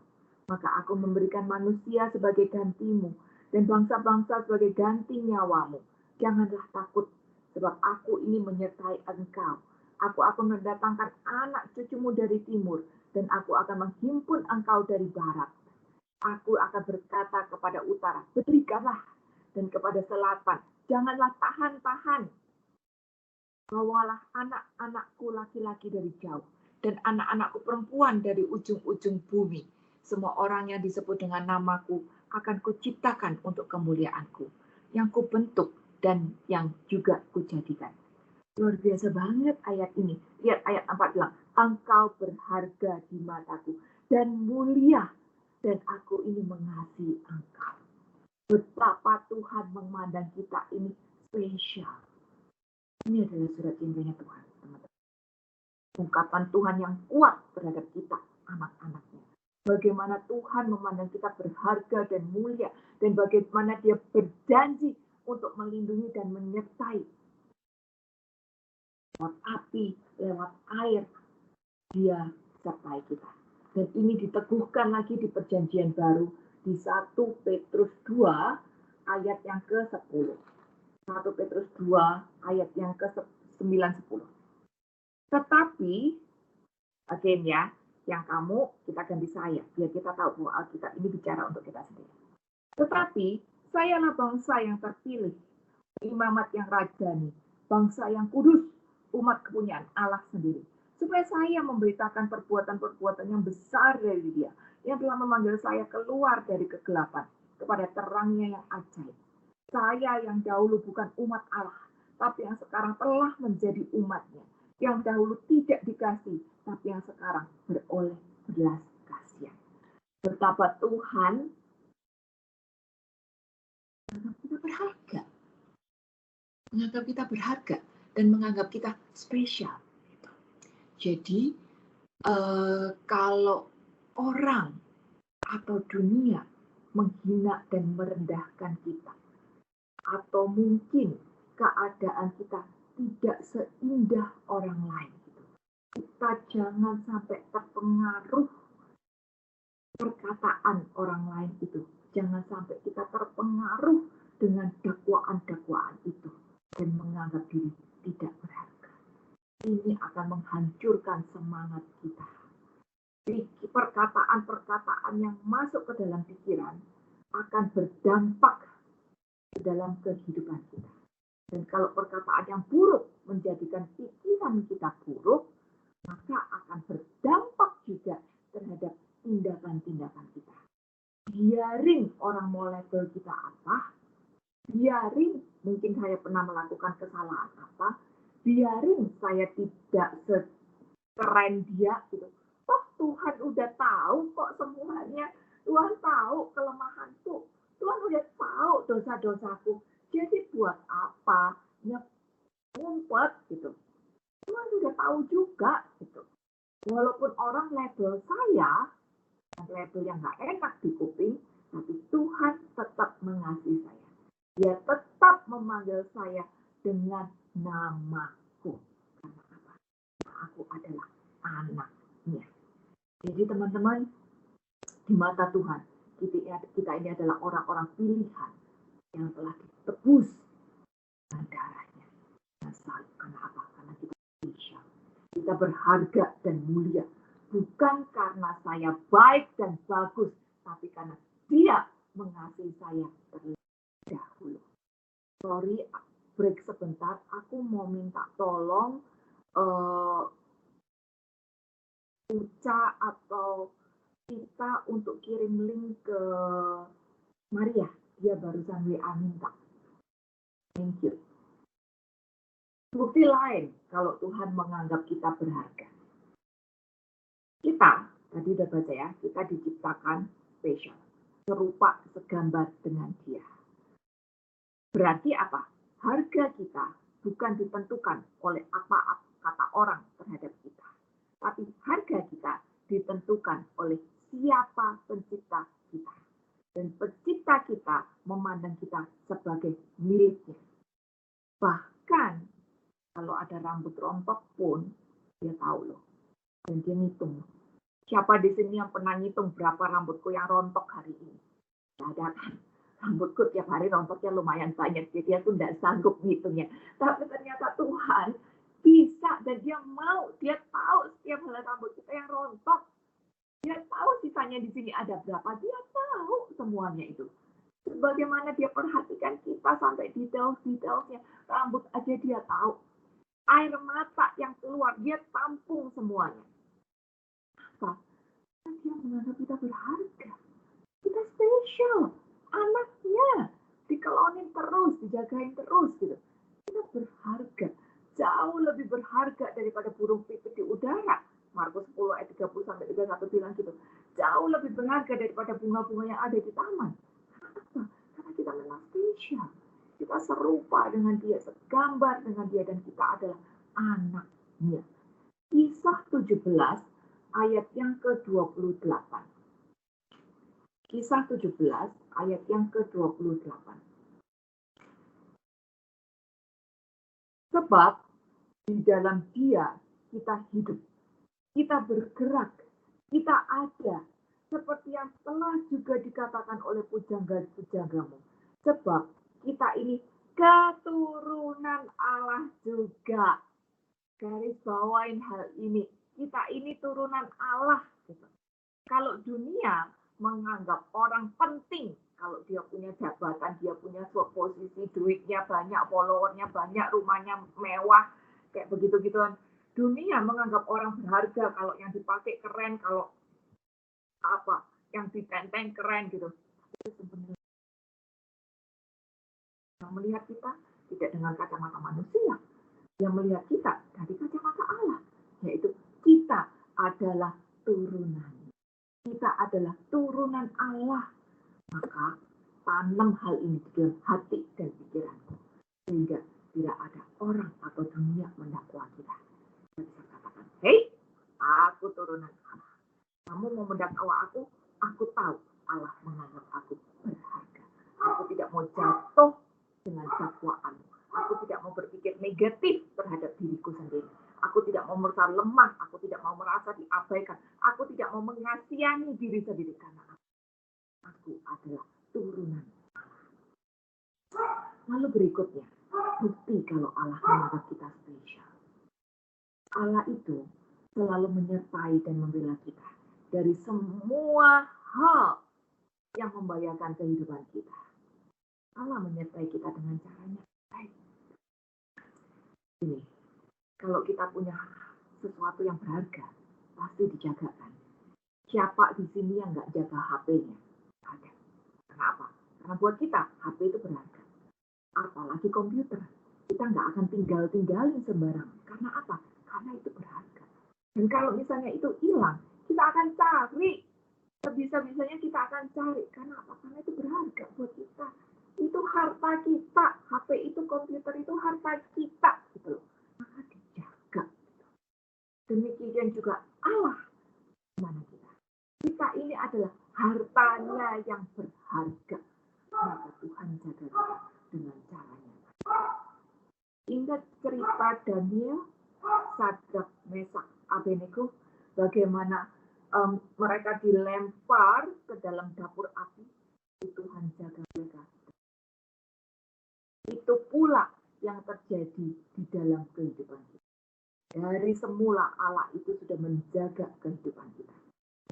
Maka aku memberikan manusia sebagai gantimu dan bangsa-bangsa sebagai ganti nyawamu. Janganlah takut, sebab aku ini menyertai engkau. Aku akan mendatangkan anak cucumu dari timur, dan aku akan menghimpun engkau dari barat. Aku akan berkata kepada utara, berikanlah, dan kepada selatan, janganlah tahan-tahan. Bawalah anak-anakku laki-laki dari jauh, dan anak-anakku perempuan dari ujung-ujung bumi. Semua orang yang disebut dengan namaku akan kuciptakan untuk kemuliaanku, yang kubentuk dan yang juga kujadikan. Luar biasa banget ayat ini. Lihat ayat 4 bilang, engkau berharga di mataku dan mulia, dan aku ini mengasihi engkau. Betapa Tuhan memandang kita ini spesial. Ini adalah surat cintanya Tuhan, teman-teman. Ungkapan Tuhan yang kuat terhadap kita, anak-anaknya. Bagaimana Tuhan memandang kita berharga dan mulia, dan bagaimana dia berjanji untuk melindungi dan menyertai. Lewat api, lewat air, dia sertai kita. Dan ini diteguhkan lagi di perjanjian baru di 1 Petrus 2 ayat yang ke-10. 1 Petrus 2 ayat yang ke-9-10. Tetapi, again ya, yang kamu, kita ganti saya, biar kita tahu bahwa Alkitab ini bicara untuk kita sendiri. Tetapi, sayalah bangsa yang terpilih, imamat yang rajani, bangsa yang kudus, umat kepunyaan Allah sendiri. Supaya saya memberitakan perbuatan-perbuatan yang besar dari dia, yang telah memanggil saya keluar dari kegelapan, kepada terangnya yang ajaib. Saya yang dahulu bukan umat Allah, tapi yang sekarang telah menjadi umatnya. Yang dahulu tidak dikasih, tapi yang sekarang beroleh belas kasihan. Betapa Tuhan menganggap kita berharga. Menganggap kita berharga dan menganggap kita spesial. Jadi, kalau orang atau dunia menghina dan merendahkan kita, atau mungkin keadaan kita tidak seindah orang lain, kita jangan sampai terpengaruh perkataan orang lain itu. Jangan sampai kita terpengaruh dengan dakwaan-dakwaan itu dan menganggap diri tidak berharga. Ini akan menghancurkan semangat kita. Perkataan-perkataan yang masuk ke dalam pikiran akan berdampak ke dalam kehidupan kita. Dan kalau perkataan yang buruk menjadikan pikiran kita buruk, maka akan berdampak juga terhadap tindakan-tindakan kita. Biarin orang mau label kita apa, biarin mungkin saya pernah melakukan kesalahan apa, biarin saya tidak sekeren dia gitu. Toh Tuhan udah tahu kok semuanya. Tuhan tahu kelemahanku. Tuhan udah tahu dosa-dosaku. Jadi buat apa ngumpet gitu. Tuhan udah tahu juga gitu. Walaupun orang label saya, label yang nggak enak di kuping, tapi Tuhan tetap mengasihi saya. Dia tetap memanggil saya dengan namaku. Karena apa? Aku adalah anaknya. Jadi teman-teman, di mata Tuhan, kita ini adalah orang-orang pilihan yang telah ditebus dengan darahnya. Karena apa? Karena kita spesial. Kita berharga dan mulia. Bukan karena saya baik dan bagus, tapi karena Dia mengasihi saya terlebih dahulu. Sorry, break sebentar. Aku mau minta tolong Uca atau kita untuk kirim link ke Maria. Dia barusan WA minta. Thank you. Bukti lain kalau Tuhan menganggap kita berharga. Kita, tadi udah baca ya, kita diciptakan spesial. Serupa, segambar dengan Dia. Berarti apa? Harga kita bukan ditentukan oleh apa kata orang terhadap kita. Tapi harga kita ditentukan oleh siapa pencipta kita. Dan pencipta kita memandang kita sebagai miliknya. Bahkan kalau ada rambut rontok pun, dia tahu loh. Dan dia ngitung. Siapa di sini yang pernah ngitung berapa rambutku yang rontok hari ini? Tidak ada kan? Rambutku tiap hari rontoknya lumayan banyak. Jadi aku tidak sanggup ngitungnya. Tapi ternyata Tuhan bisa dan dia mau. Dia tahu setiap helai rambut kita yang rontok. Dia tahu sisanya di sini ada berapa. Dia tahu semuanya itu. Bagaimana dia perhatikan kita sampai detail-detailnya. Rambut aja dia tahu. Air mata yang keluar, dia tampung semuanya. Apa? Dia menganggap kita berharga. Kita spesial. Anaknya. Dikelonin terus, dijagain terus gitu. Kita berharga. Jauh lebih berharga daripada burung pipit di udara. Markus 10 ayat 30-31 bilang gitu. Jauh lebih berharga daripada bunga-bunga yang ada di taman. Kenapa? Karena kita memang spesial. Kita serupa dengan Dia, segambar dengan Dia, dan kita adalah anaknya. Kisah 17 ayat yang ke-28. Kisah 17 ayat yang ke-28. Sebab di dalam Dia kita hidup, kita bergerak, kita ada, seperti yang telah juga dikatakan oleh pujangga-pujanggamu. Sebab kita ini keturunan Allah juga. Garis bawain hal ini. Kita ini turunan Allah. Kalau dunia menganggap orang penting, kalau dia punya jabatan, dia punya posisi, duitnya banyak, followernya banyak, rumahnya mewah, kayak begitu-gituan. Dunia menganggap orang berharga kalau yang dipakai keren, kalau apa yang ditenteng keren gitu. Itu sebenarnya yang melihat kita tidak dengan kacamata manusia, yang melihat kita dari kacamata Allah, yaitu kita adalah turunan. Kita adalah turunan Allah. Maka tanam hal ini di dalam hati dan pikiranku, sehingga tidak ada orang atau dunia mendakwa kita. Kita bisa katakan, hei, aku turunan Allah. Kamu mau mendakwa aku tahu Allah menganggap aku berharga. Aku tidak mau jatuh dengan dakwaanmu. Aku tidak mau berpikir negatif terhadap diriku sendiri. Aku tidak mau merasa lemah. Aku tidak mau merasa diabaikan. Aku tidak mau mengasihani diri sendiri karena aku adalah turunan Allah. Lalu berikutnya, bukti kalau Allah menganggap kita spesial. Allah itu selalu menyertai dan membela kita dari semua hal yang membahayakan kehidupan kita. Allah menyertai kita dengan caranya baik. Ini, kalau kita punya sesuatu yang berharga, pasti dijagakan. Siapa di sini yang nggak jaga HP-nya? Ada. Kenapa? Karena buat kita, HP itu berharga. Apalagi komputer. Kita nggak akan tinggalin sembarangan. Karena apa? Karena itu berharga. Dan kalau misalnya itu hilang, kita akan cari Sebisa-bisanya kita akan cari. Karena apa? Karena itu berharga buat kita. Itu harta kita. HP itu, komputer itu harta kita. Gitu loh. Maka dijaga. Demikian juga Allah. Mana kita? Kita ini adalah hartanya yang berharga. Maka Tuhan jaga kita dengan caranya. Ingat cerita Daniel, Sadrak, Mesak, Abednego, bagaimana mereka dilempar ke dalam dapur api. Tuhan jaga mereka. Itu pula yang terjadi di dalam kehidupan kita. Dari semula Allah itu sudah menjaga kehidupan kita.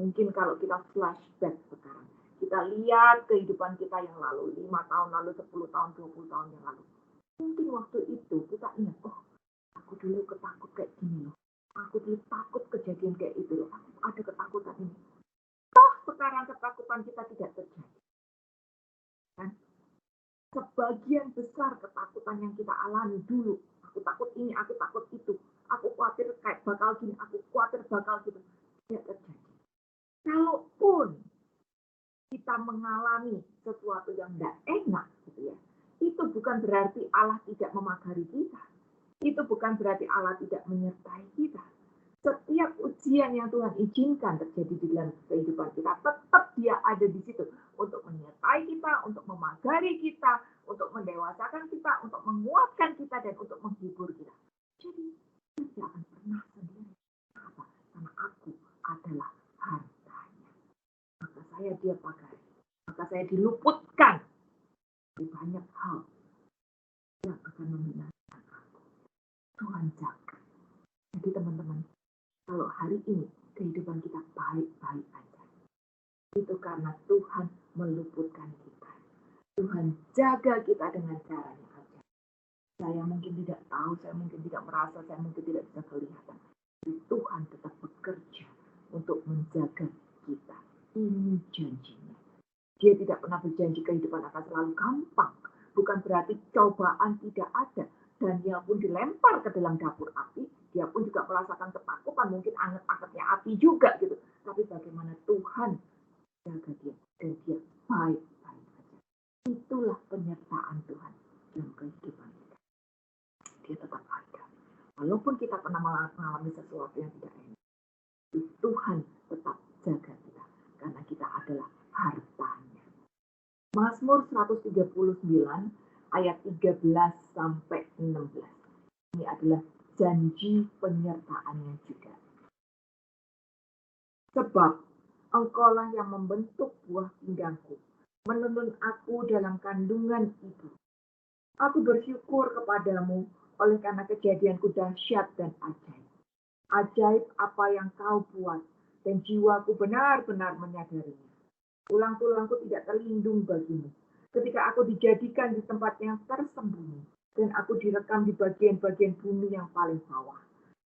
Mungkin kalau kita flashback sekarang, kita lihat kehidupan kita yang lalu, 5 tahun lalu, 10 tahun, 20 tahun yang lalu. Mungkin waktu itu kita ingat, oh aku dulu ketakut kayak gini loh. Aku dulu takut kejadian kayak itu loh. Aku ada ketakutan ini. Toh sekarang ketakutan kita tidak terjadi. Kan? Sebagian besar ketakutan yang kita alami dulu. Aku takut ini, aku takut itu. Aku khawatir kayak bakal gini, aku khawatir bakal gitu. Tidak terjadi. Kalaupun kita mengalami sesuatu yang tidak enak, gitu ya, itu bukan berarti Allah tidak memagari kita. Itu bukan berarti Allah tidak menyertai kita. Setiap ujian yang Tuhan izinkan terjadi di dalam kehidupan kita, tetap Dia ada di situ untuk menyertai kita, untuk memagari kita, untuk mendewasakan kita, untuk menguatkan kita, dan untuk menghibur kita. Jadi, tidak akan pernah sendiri. Kenapa? Karena aku adalah hartanya. Maka saya Dia pagari. Maka saya diluputkan dari banyak hal yang akan membinasakan aku. Tuhan jaga. Jadi teman-teman, kalau hari ini kehidupan kita baik-baik aja, itu karena Tuhan meluputkan kita. Tuhan jaga kita dengan caranya aja. Saya mungkin tidak tahu, saya mungkin tidak merasa, saya mungkin tidak bisa kelihatan. Tapi Tuhan tetap bekerja untuk menjaga kita. Ini janjinya. Dia tidak pernah berjanji kehidupan akan selalu gampang. Bukan berarti cobaan tidak ada. Daniel pun dilempar ke dalam dapur api. Dia pun juga merasakan ketakutan. Mungkin anget-angetnya api juga gitu. Tapi bagaimana Tuhan jaga dia. Dan dia baik-baik saja. Itulah penyertaan Tuhan dalam kehidupan kita. Dia tetap ada. Walaupun kita pernah mengalami sesuatu yang tidak enak. Tuhan tetap jaga kita. Karena kita adalah hartanya. Mazmur 139 ayat 13 sampai 16. Ini adalah janji penyertaannya juga. Sebab Engkaulah yang membentuk buah pinggangku, menenun aku dalam kandungan ibu. Aku bersyukur kepadamu oleh karena kejadianku dahsyat dan ajaib. Ajaib apa yang kau buat, dan jiwaku benar-benar menyadarinya. Tulang-tulangku tidak terlindung bagimu. Ketika aku dijadikan di tempat yang tersembunyi, dan aku direkam di bagian-bagian bumi yang paling bawah.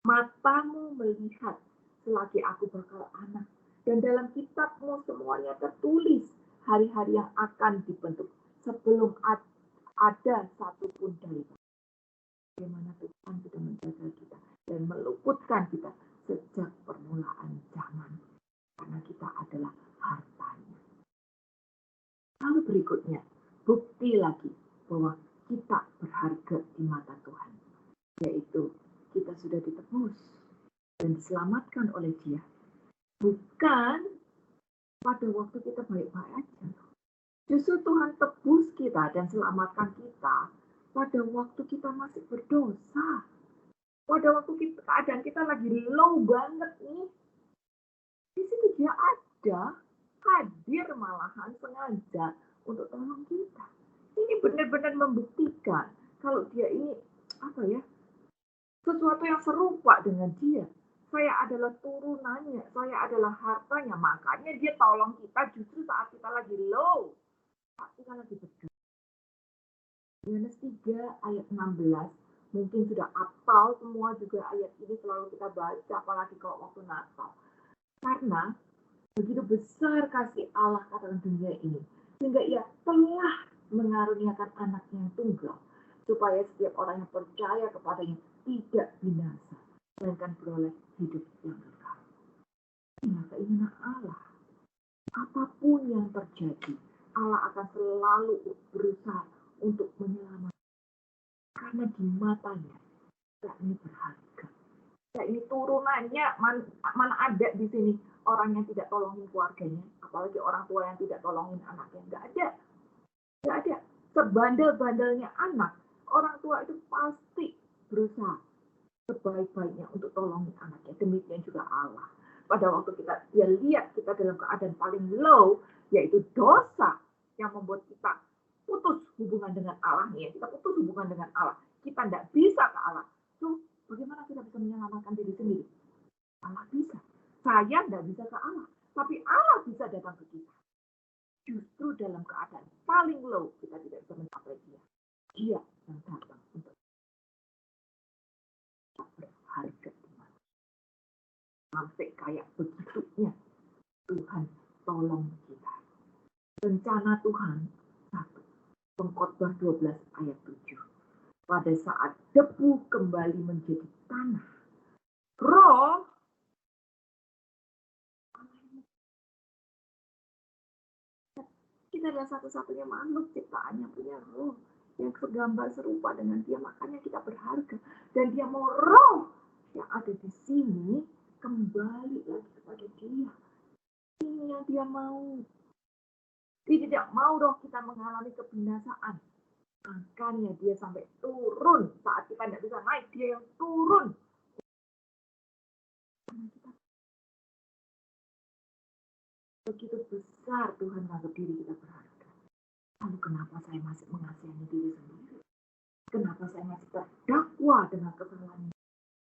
Matamu melihat selagi aku bakal anak, dan dalam kitabmu semuanya tertulis hari-hari yang akan dibentuk sebelum ada satupun dari mereka. Bagaimana Tuhan sudah menjaga kita dan meluputkan kita sejak permulaan zaman, karena kita adalah hartanya. Lalu berikutnya, bukti lagi bahwa kita berharga di mata Tuhan, yaitu kita sudah ditebus dan diselamatkan oleh Dia. Bukan pada waktu kita baik-baik aja. Justru Tuhan tebus kita dan selamatkan kita pada waktu kita masih berdosa. Pada waktu keadaan kita lagi low banget nih. Di situ Dia ada, hadir malahan sengaja untuk tolong kita. Ini benar-benar membuktikan kalau Dia ini sesuatu yang serupa dengan Dia. Saya adalah turunannya, saya adalah hartanya. Makanya Dia tolong kita justru saat kita lagi low, saat kita lagi berdosa. Yohanes 3 ayat 16, mungkin sudah hafal semua juga ayat ini, selalu kita baca, apalagi kalau waktu Natal. Karena begitu besar kasih Allah atas dunia ini, sehingga Ia telah mengaruniakan anak yang tunggal, supaya setiap orang yang percaya kepadanya tidak binasa, melainkan beroleh hidup yang kekal. Inilah keinginan Allah. yang terjadi, Allah akan selalu berusaha untuk menyelamatkan. Karena di matanya, kita ini berharga. Kita ini turunannya, mana ada di sini orang yang tidak tolongin keluarganya, apalagi orang tua yang tidak tolongin anaknya. Nggak ada. Sebandel-bandelnya anak, orang tua itu pasti berusaha sebaik-baiknya untuk tolongin anaknya. Demikian juga Allah. Pada waktu dia lihat kita dalam keadaan paling low, yaitu dosa yang membuat kita putus hubungan dengan Allah. Kita putus hubungan dengan Allah. Kita tidak bisa ke Allah. So, bagaimana kita bisa menyelamatkan diri sendiri? Allah bisa. Saya tidak bisa ke Allah. Tapi Allah bisa datang ke kita. Justru dalam keadaan paling low, kita tidak bisa mencapai dia. Dia yang datang untuk berharga. Sampai kayak begitunya Tuhan tolong kita. Rencana Tuhan 1. Pengkhotbah 12 ayat 7. Pada saat debu kembali menjadi tanah, roh kita adalah satu-satunya makhluk ciptaannya punya roh yang segambar serupa dengan dia, makanya kita berharga. Dan dia mau roh yang ada di sini kembali lagi kepada dia. Ini yang dia mau. Dia tidak mau roh kita mengalami kebinasaan. Makanya dia sampai turun. Saat kita tidak bisa naik, dia yang turun. Begitu besar Tuhan menganggap diri kita berharga. Lalu kenapa saya masih mengasihani diri sendiri? Kenapa saya masih terdakwa dengan kesalahan?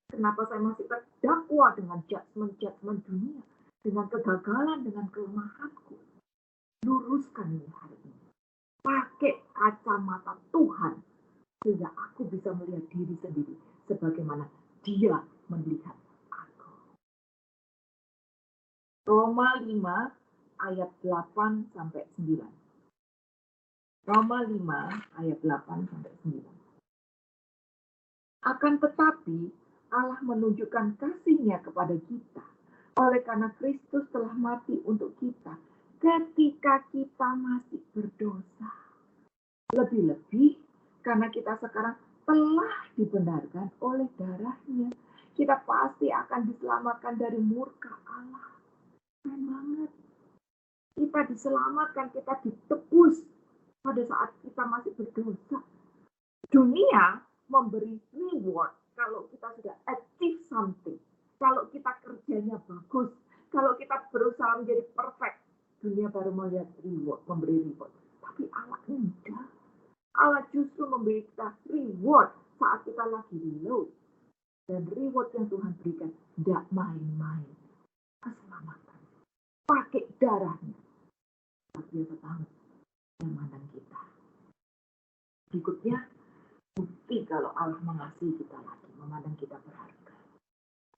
Kenapa saya masih terdakwa dengan judgment dunia, dengan kegagalan, dengan kelemahanku? Luruskan ini hari ini. Pakai kacamata Tuhan, sehingga aku bisa melihat diri sendiri sebagaimana Dia melihat aku. Roma 5 ayat 8 sampai 9. Roma 5 ayat 8 sampai 9. Akan tetapi Allah menunjukkan kasih-Nya kepada kita oleh karena Kristus telah mati untuk kita ketika kita masih berdosa. Lebih-lebih karena kita sekarang telah dibenarkan oleh darah-Nya, kita pasti akan diselamatkan dari murka Allah. Keren banget. Kita diselamatkan, kita ditebus pada saat kita masih berdosa. Dunia memberi reward kalau kita sudah achieve something. Kalau kita kerjanya bagus, kalau kita berusaha menjadi perfect, dunia baru melihat reward, memberi reward. Tapi Allah enggak. Allah justru memberi kita reward saat kita lagi low. Dan reward yang Tuhan berikan tidak main-main. Keselamatan. Pakai darahnya. Tapi dia tahu yang mandang kita. Berikutnya, bukti kalau Allah mengasihi kita lagi, memandang kita berharga.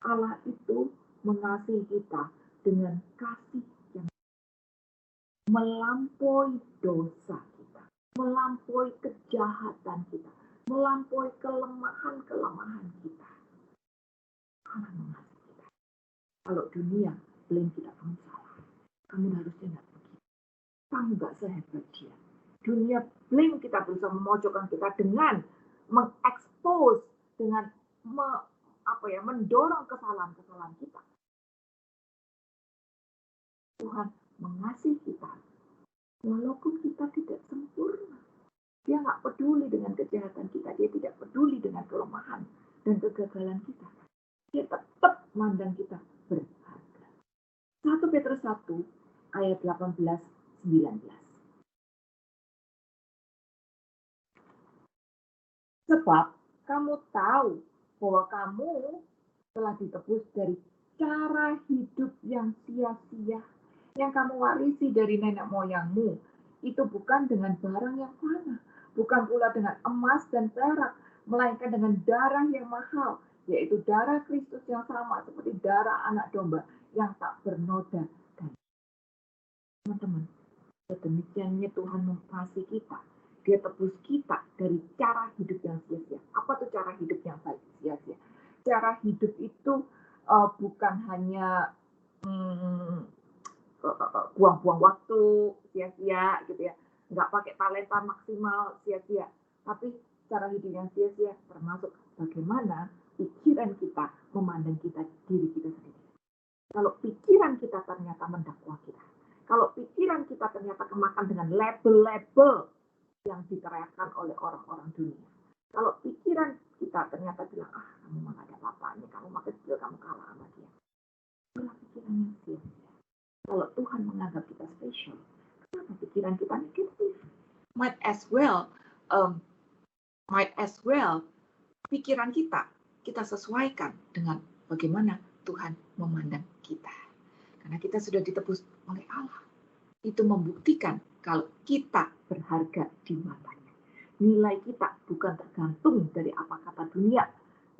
Allah itu mengasihi kita dengan kasih yang melampaui dosa kita, melampaui kejahatan kita, melampaui kelemahan-kelemahan kita. Allah mengasihi kita. Kalau dunia blame kita, kamu salah, kamu harusnya tidak begitu, kamu gak sehebat dia. Dunia blame kita, berusaha memojokkan kita dengan mengekspos, dengan mendorong kesalahan-kesalahan kita. Tuhan mengasihi kita walaupun kita tidak sempurna. Dia nggak peduli dengan kejahatan kita, dia tidak peduli dengan kelemahan dan kegagalan kita. Dia tetap mandang kita berharga. 1 Petrus 1 ayat 18-19. Sebab kamu tahu bahwa kamu telah ditebus dari cara hidup yang sia-sia yang kamu warisi dari nenek moyangmu. Itu bukan dengan barang yang fana, bukan pula dengan emas dan perak, melainkan dengan darah yang mahal, yaitu darah Kristus yang sama seperti darah anak domba yang tak bernoda. Teman-teman, sedemikiannya Tuhan mengasihi kita. Dia tebus kita dari cara hidup yang sia-sia. Apa tuh cara hidup yang sia-sia? Cara hidup itu bukan hanya buang-buang waktu sia-sia gitu ya, nggak pakai talenta maksimal sia-sia, tapi cara hidup yang sia-sia termasuk bagaimana pikiran kita memandang diri kita sendiri. Kalau pikiran kita ternyata mendakwa kita, kalau pikiran kita ternyata kemakan dengan label-label yang diteriakkan oleh orang-orang dunia, kalau pikiran kita ternyata bilang, kamu mah gak ada apa-apanya, kamu mah kecil, kamu kalah sama dia, itulah pikiran yang sia-sia. Kalau Tuhan menganggap kita spesial, kenapa pikiran kita negatif? Might as well pikiran kita sesuaikan dengan bagaimana Tuhan memandang kita. Karena kita sudah ditebus oleh Allah. Itu membuktikan kalau kita berharga di matanya. Nilai kita bukan tergantung dari apa kata dunia.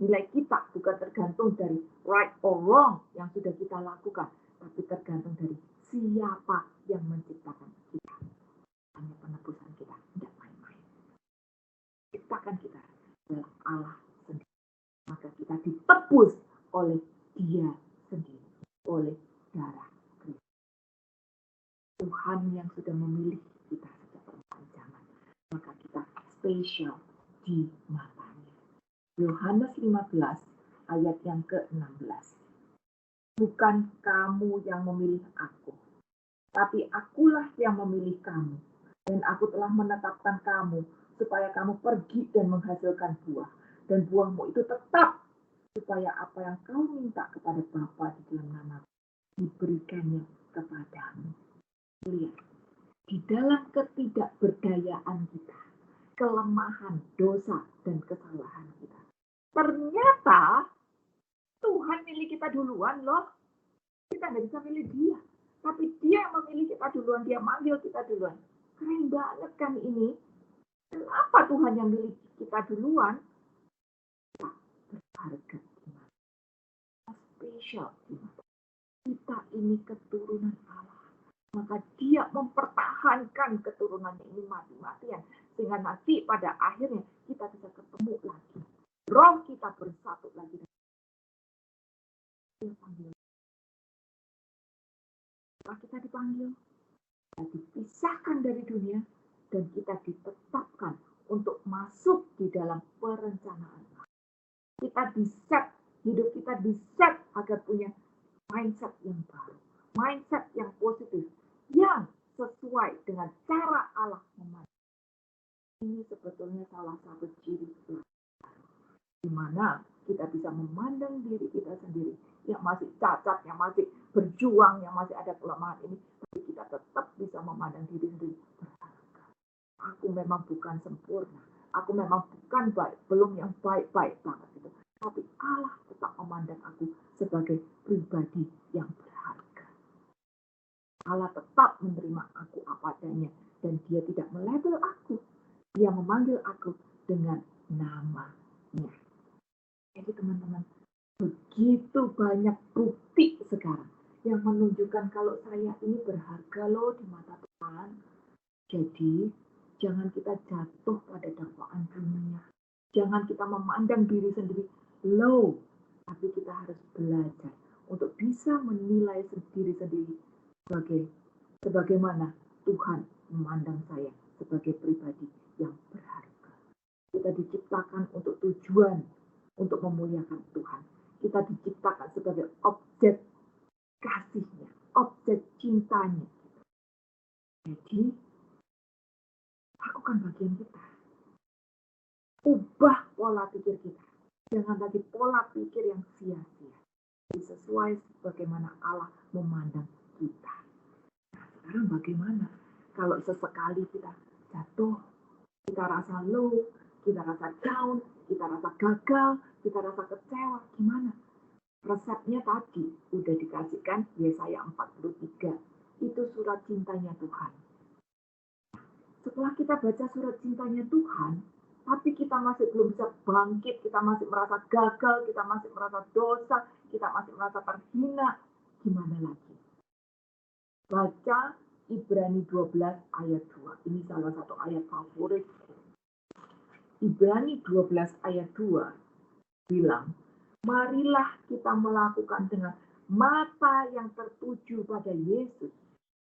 Nilai kita bukan tergantung dari right or wrong yang sudah kita lakukan. Tapi tergantung dari siapa yang menciptakan kita. Hanya penebusan kita, tidak main-main. Ciptakan kita adalah Allah sendiri. Maka kita ditebus oleh Dia sendiri, oleh darah Kristus. Tuhan yang sudah memilih kita sejak permulaan zaman, maka kita spesial di matanya. Yohanes 15 ayat yang ke-16. Bukan kamu yang memilih aku, tapi akulah yang memilih kamu, dan aku telah menetapkan kamu supaya kamu pergi dan menghasilkan buah, dan buahmu itu tetap, supaya apa yang kau minta kepada Bapa di dalam nama diberikannya kepadamu. Lihat, di dalam ketidakberdayaan kita, kelemahan, dosa, dan kesalahan kita, ternyata Tuhan milih kita duluan loh. Kita nggak bisa milih Dia, tapi Dia memilih kita duluan, Dia manggil kita duluan. Keren banget kan ini. Kenapa Tuhan yang milih kita duluan? Kita berharga di mata. Spesial di mata. Kita ini keturunan Allah. Maka Dia mempertahankan keturunannya ini mati-matian. Sehingga nanti pada akhirnya kita bisa ketemu lagi. Roh kita bersatu lagi. Dia panggil. Setelah kita dipanggil, kita dipisahkan dari dunia, dan kita ditetapkan untuk masuk di dalam perencanaan. Kita di-set, hidup kita di-set agar punya mindset yang baru, mindset yang positif, yang sesuai dengan cara Allah memandang. Ini sebetulnya salah satu ciri di mana kita bisa memandang diri kita sendiri yang masih cacat, yang masih berjuang, yang masih ada kelemahan ini, tapi kita tetap bisa memandang diri sendiri berharga. Aku memang bukan sempurna, aku memang bukan baik, belum yang baik-baik banget gitu. Tapi Allah tetap memandang aku sebagai pribadi yang berharga. Allah tetap menerima aku apa adanya, dan Dia tidak melabel aku. Dia memanggil aku dengan namanya. Jadi teman-teman, begitu banyak bukti sekarang yang menunjukkan kalau saya ini berharga loh di mata Tuhan. Jadi, jangan kita jatuh pada dakwaan dunia. Jangan kita memandang diri sendiri low, tapi kita harus belajar untuk bisa menilai diri sendiri sebagaimana Tuhan memandang saya sebagai pribadi yang berharga. Kita diciptakan untuk tujuan, untuk memuliakan Tuhan. Kita diciptakan sebagai objek kasihnya, objek cintanya. Jadi, lakukan bagian kita. Ubah pola pikir kita. Jangan lagi pola pikir yang sia-sia. Sesuai bagaimana Allah memandang kita. Nah, sekarang bagaimana? Kalau sesekali kita jatuh, kita rasa low, kita rasa down, kita rasa gagal, kita rasa kecewa, gimana? Resepnya tadi udah dikasihkan Yesaya 43. Itu surat cintanya Tuhan. Setelah kita baca surat cintanya Tuhan, tapi kita masih belum bisa bangkit, kita masih merasa gagal, kita masih merasa dosa, kita masih merasa terhina, gimana lagi? Baca Ibrani 12 ayat 2. Ini salah satu ayat favorit. Ibrani 12 ayat 2 bilang, marilah kita melakukan dengan mata yang tertuju pada Yesus,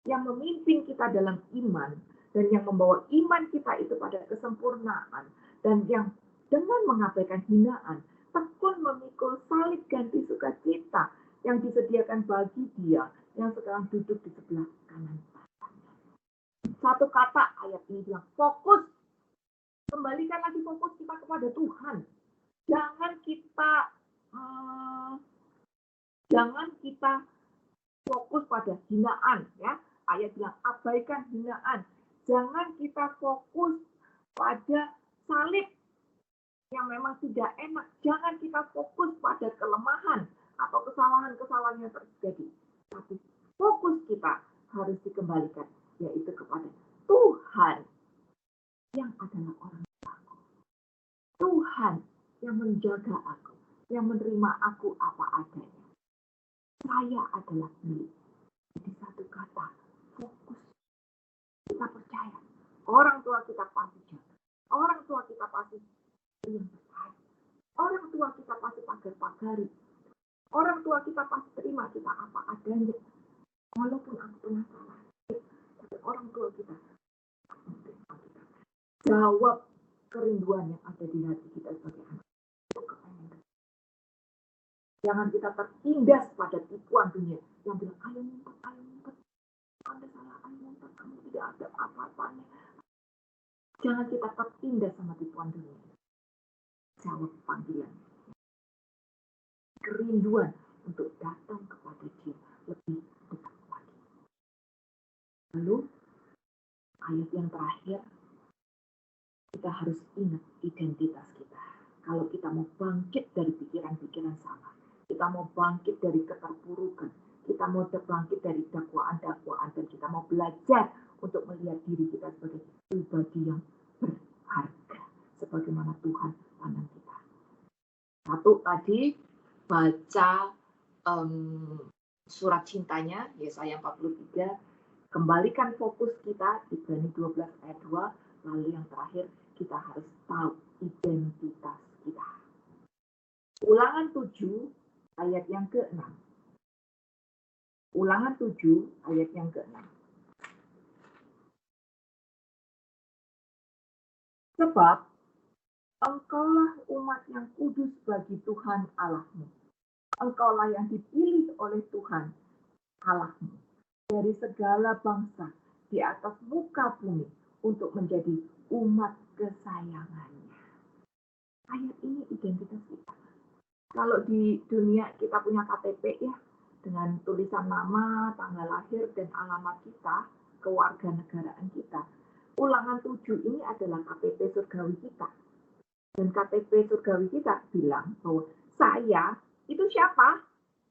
yang memimpin kita dalam iman, dan yang membawa iman kita itu pada kesempurnaan, dan yang dengan mengabaikan hinaan, tekun memikul salib ganti sukacita yang disediakan bagi dia yang sekarang duduk di sebelah kanan. Satu kata ayat ini bilang, fokus. Kembalikan lagi fokus kita kepada Tuhan. Jangan kita fokus pada hinaan, ya. Ayat bilang abaikan hinaan. Jangan kita fokus pada salib yang memang tidak enak. Jangan kita fokus pada kelemahan atau kesalahan-kesalahan yang terjadi. Tapi fokus kita harus dikembalikan, yaitu kepada Tuhan yang adalah orang tuaku. Tuhan yang menjaga aku, yang menerima aku apa adanya. Saya adalah milik. Jadi satu kata, fokus. Kita percaya. Orang tua kita pasti jaga. Orang tua kita pasti yang berkait. Orang tua kita pasti pagar-pagari. Orang tua kita pasti terima kita apa adanya. Walaupun aku pernah salah. Tapi orang tua kita jawab kerinduan yang ada di hati kita sebagai anak. Jangan kita tertindas pada tipuan dunia yang bilang, ayo ngumpet. Anda salah, ayo ngumpet, kamu tidak ada apa-apanya. Jangan kita tertindas sama tipuan dunia. Jawab panggilan. Kerinduan untuk datang kepada dia lebih dekat lagi. Lalu, ayat yang terakhir, kita harus ingat identitas kita. Kalau kita mau bangkit dari pikiran-pikiran salah, kita mau bangkit dari keterpurukan, kita mau bangkit dari dakwaan-dakwaan, dan kita mau belajar untuk melihat diri kita sebagai pribadi yang berharga, sebagaimana Tuhan pandang kita. Satu tadi, baca surat cintanya, Yesaya 43, kembalikan fokus kita, Ibrani 12 ayat 2, lalu yang terakhir, kita harus tahu identitas kita. Ulangan 7, ayat yang ke-6. Ulangan 7, ayat yang ke-6. Sebab, engkaulah umat yang kudus bagi Tuhan Allahmu. Engkaulah yang dipilih oleh Tuhan Allahmu dari segala bangsa di atas muka bumi untuk menjadi umat kesayangannya. Ayat ini identitas kita. Kalau di dunia kita punya KTP ya, dengan tulisan nama, tanggal lahir, dan alamat kita, kewarganegaraan kita. Ulangan 7 ini adalah KTP surgawi kita. Dan KTP surgawi kita bilang bahwa saya itu siapa?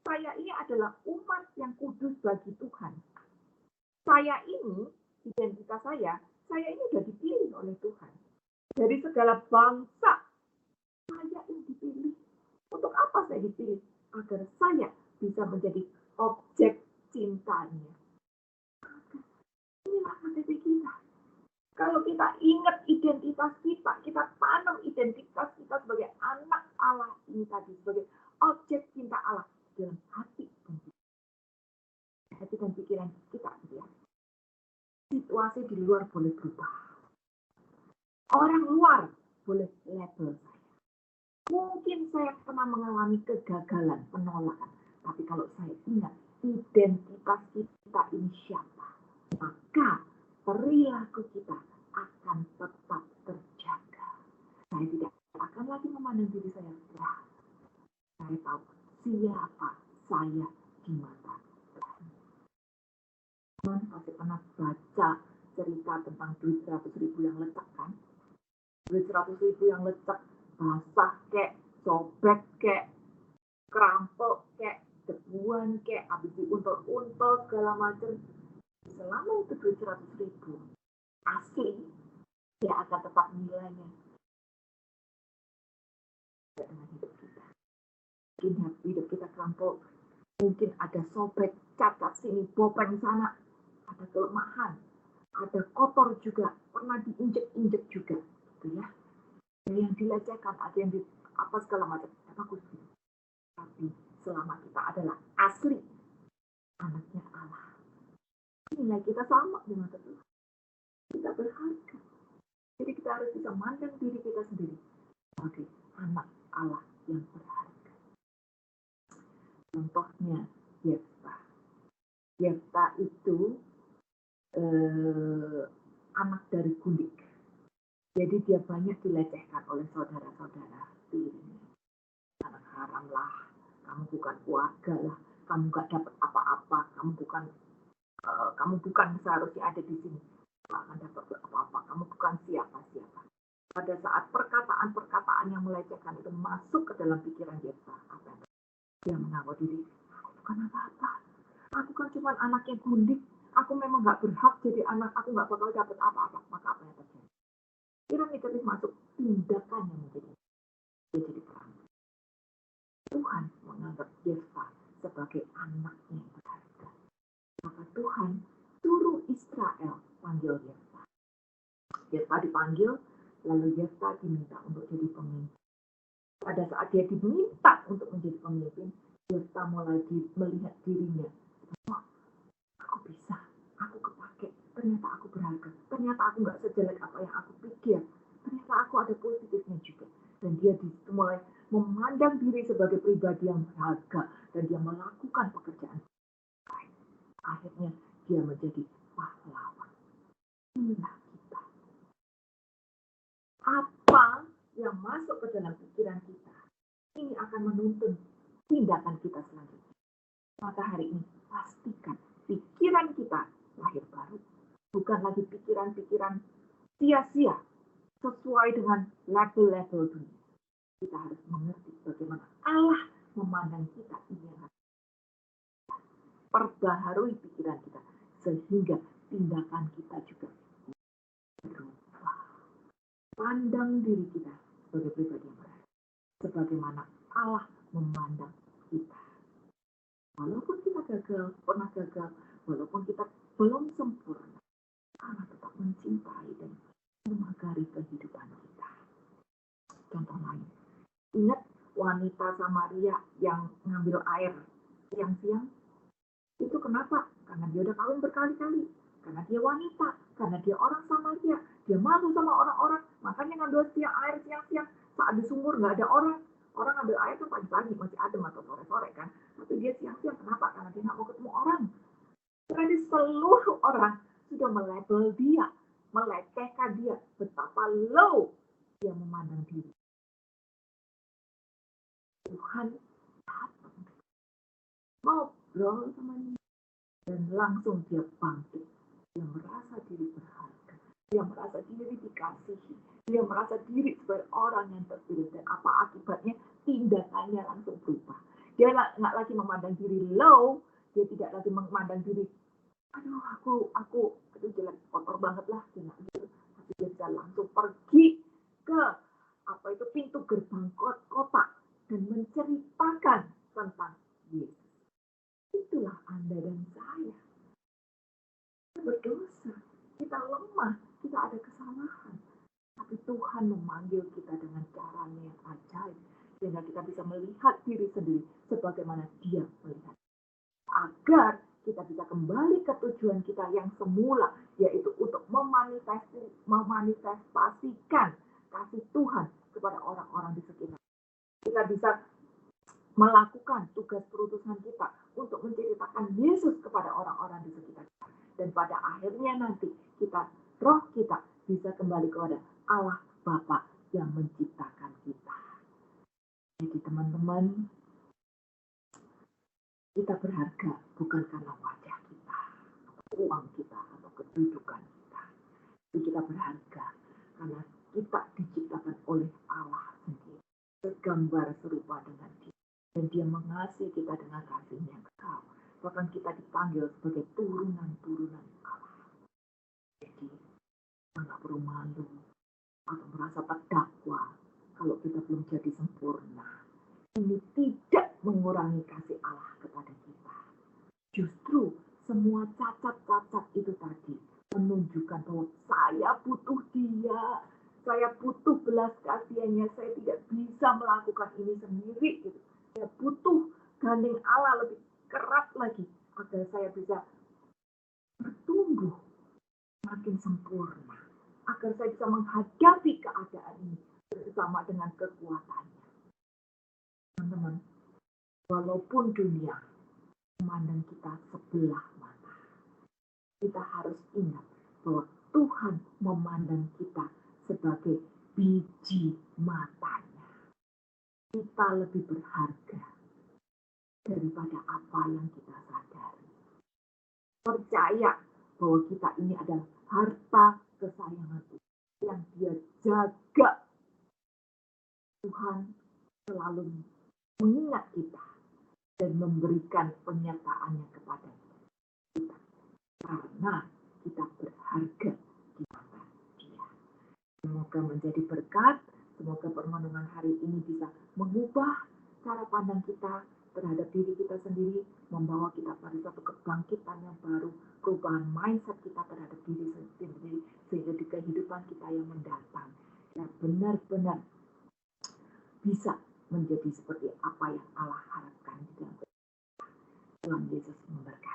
Saya ini adalah umat yang kudus bagi Tuhan. Saya ini, identitas saya ini sudah dipilih oleh Tuhan. Dari segala bangsa, saya ini dipilih. Untuk apa saya dipilih? Agar saya bisa menjadi objek cintanya. Inilah KTP kita. Kalau kita ingat identitas kita, kita tanam identitas kita sebagai anak Allah ini tadi, sebagai objek cinta Allah dalam hati dan pikiran kita. Ya. Situasi di luar boleh berubah. Orang luar boleh label saya. Mungkin saya pernah mengalami kegagalan, penolakan. Tapi kalau saya ingat identitas kita ini siapa, maka perilaku kita akan tetap terjaga. Saya tidak akan lagi memandang diri saya rendah. Saya tahu siapa saya di mata Tuhan. Teman pasti pernah baca cerita tentang duit 100.000 yang lecek kan? Duit 100.000 yang lecek, basah kek, sobek kek, kerampel kek, debuan kek, habis diuntel-untel segala macam. Selama itu duit 100.000 asli, dia akan tetap nilainya. Dengan hidup kita. Mungkin hidup kita kerampel, mungkin ada sobek, cacat sini, bopeng sana, ada kelemahan, ada kotor juga, pernah diinjek-injek juga, gitu ya. Ada yang dilecehkan, ada yang apa segala macam, bagus. Tapi selama kita adalah asli anaknya Allah, Nilai kita sama di mata Tuhan. Kita berharga. Jadi kita harus bisa mandang diri kita sendiri sebagai anak Allah yang berharga. Contohnya Yefta. Yefta itu anak dari gundik. Jadi dia banyak dilecehkan oleh saudara-saudara tirinya. Anak haram lah, kamu bukan keluarga lah, kamu gak dapat apa-apa, kamu bukan seharusnya ada di sini, gak akan dapat apa-apa, kamu bukan siapa-siapa. Pada saat perkataan-perkataan yang melecehkan itu masuk ke dalam pikiran Yefta, dia mengaku diri, aku bukan apa-apa, aku kan cuma anak yang gundik, aku memang gak berhak jadi anak, aku gak bakal dapat apa-apa. Maka apa yang terjadi? Pikiran negatif masuk, tindakan yang menjadi perang. Tuhan menganggap Yefta sebagai anaknya yang berharga. Maka Tuhan suruh Israel panggil Yefta. Yefta dipanggil, lalu Yefta diminta untuk jadi pemimpin. Pada saat dia diminta untuk menjadi pemimpin, Yefta mulai melihat dirinya. Oh, aku bisa, aku kepake, ternyata aku berharga, ternyata aku gak sejelek apa yang aku pikir, ternyata aku ada positifnya juga. Dan dia mulai memandang diri sebagai pribadi yang berharga, dan dia melakukan pekerjaan. Akhirnya dia menjadi pahlawan. Inilah kita. Apa yang masuk ke dalam pikiran kita, ini akan menuntun tindakan kita selanjutnya. Maka hari ini pastikan pikiran kita lahir baru. Bukan lagi pikiran-pikiran sia-sia sesuai dengan label-label dunia. Kita harus mengerti bagaimana Allah memandang kita ini. Perbaharui pikiran kita sehingga tindakan kita juga berubah. Pandang diri kita sebagai pribadi yang berharga, sebagaimana Allah memandang kita. Walaupun kita pernah gagal, walaupun kita belum sempurna, Allah tetap mencintai dan memagari kehidupan kita. Contoh lain, ingat wanita Samaria yang ngambil air siang-siang? Itu kenapa? Karena dia udah kawin berkali-kali. Karena dia wanita. Karena dia orang Samaria. Dia malu sama orang-orang. Makanya ngambil air siang-siang. Saat di sumur nggak ada orang. Orang ngambil air tuh pagi-pagi. Masih adem atau sore-sore kan. Tapi dia siang-siang. Kenapa? Karena dia nggak mau ketemu orang. Karena seluruh orang sudah melabel dia. Melecehkan dia. Betapa low dia memandang diri. Tuhan datang. Ngobrol sama dia. Dan langsung dia bangkit. Dia merasa diri berharga. Dia merasa diri dikasihi. Dia merasa diri sebagai orang yang terpilih. Dan apa akibatnya? Tindakannya langsung berubah. Dia nggak lagi memandang diri low. Dia tidak lagi memandang diri, aduh aku jelek, kotor banget lah. Dia nggak gitu. Tapi dia bisa langsung pergi ke pintu gerbang kota dan menceritakan tentang Yesus. Itulah Anda dan saya. Kita berdosa, kita lemah, kita ada kesalahan. Tapi Tuhan memanggil kita dengan caranya yang ajaib. Sehingga kita bisa melihat diri sendiri sebagaimana Dia melihat. Agar kita bisa kembali ke tujuan kita yang semula, yaitu untuk memanifestasikan kasih Tuhan kepada orang-orang di sekitar. Kita bisa melakukan tugas perutusan kita untuk menceritakan Yesus kepada orang-orang di sekitar kita. Dan pada akhirnya nanti roh kita bisa kembali kepada Allah Bapa yang menciptakan kita. Jadi teman-teman, kita berharga bukan karena wajah kita, atau uang kita, atau kedudukan kita. Tapi kita berharga karena kita diciptakan oleh Allah sendiri, segambar serupa dengan Dia. Dan Dia mengasihi kita dengan kasih-Nya yang kekal. Bahkan kita dipanggil sebagai turunan-turunan Allah. Jadi, kita nggak perlu malu atau merasa terdakwa kalau kita belum jadi sempurna. Ini tidak mengurangi kasih Allah kepada kita. Justru semua cacat-cacat itu tadi menunjukkan bahwa saya butuh Dia. Saya butuh belas kasihannya. Saya tidak bisa melakukan ini sendiri. Gitu. Saya butuh gandeng Allah lebih keras lagi agar saya bisa bertumbuh makin sempurna, agar saya bisa menghadapi keadaan ini bersama dengan kekuatannya. Teman-teman, walaupun dunia memandang kita sebelah mata, kita harus ingat bahwa Tuhan memandang kita sebagai biji matanya. Kita lebih berharga daripada apa yang kita sadari. Percaya bahwa kita ini adalah harta kesayangan Tuhan yang Dia jaga. Tuhan selalu mengingat kita dan memberikan penyertaannya kepada kita. Karena kita berharga di mata Dia. Semoga menjadi berkat, semoga permenungan hari ini bisa mengubah cara pandang kita terhadap diri kita sendiri, membawa kita pada satu kebangkitan yang baru, perubahan mindset kita terhadap diri sendiri, sehingga di kehidupan kita yang mendatang, ya benar-benar bisa menjadi seperti apa yang Allah harapkan di dalam Tuhan Yesus memberkati.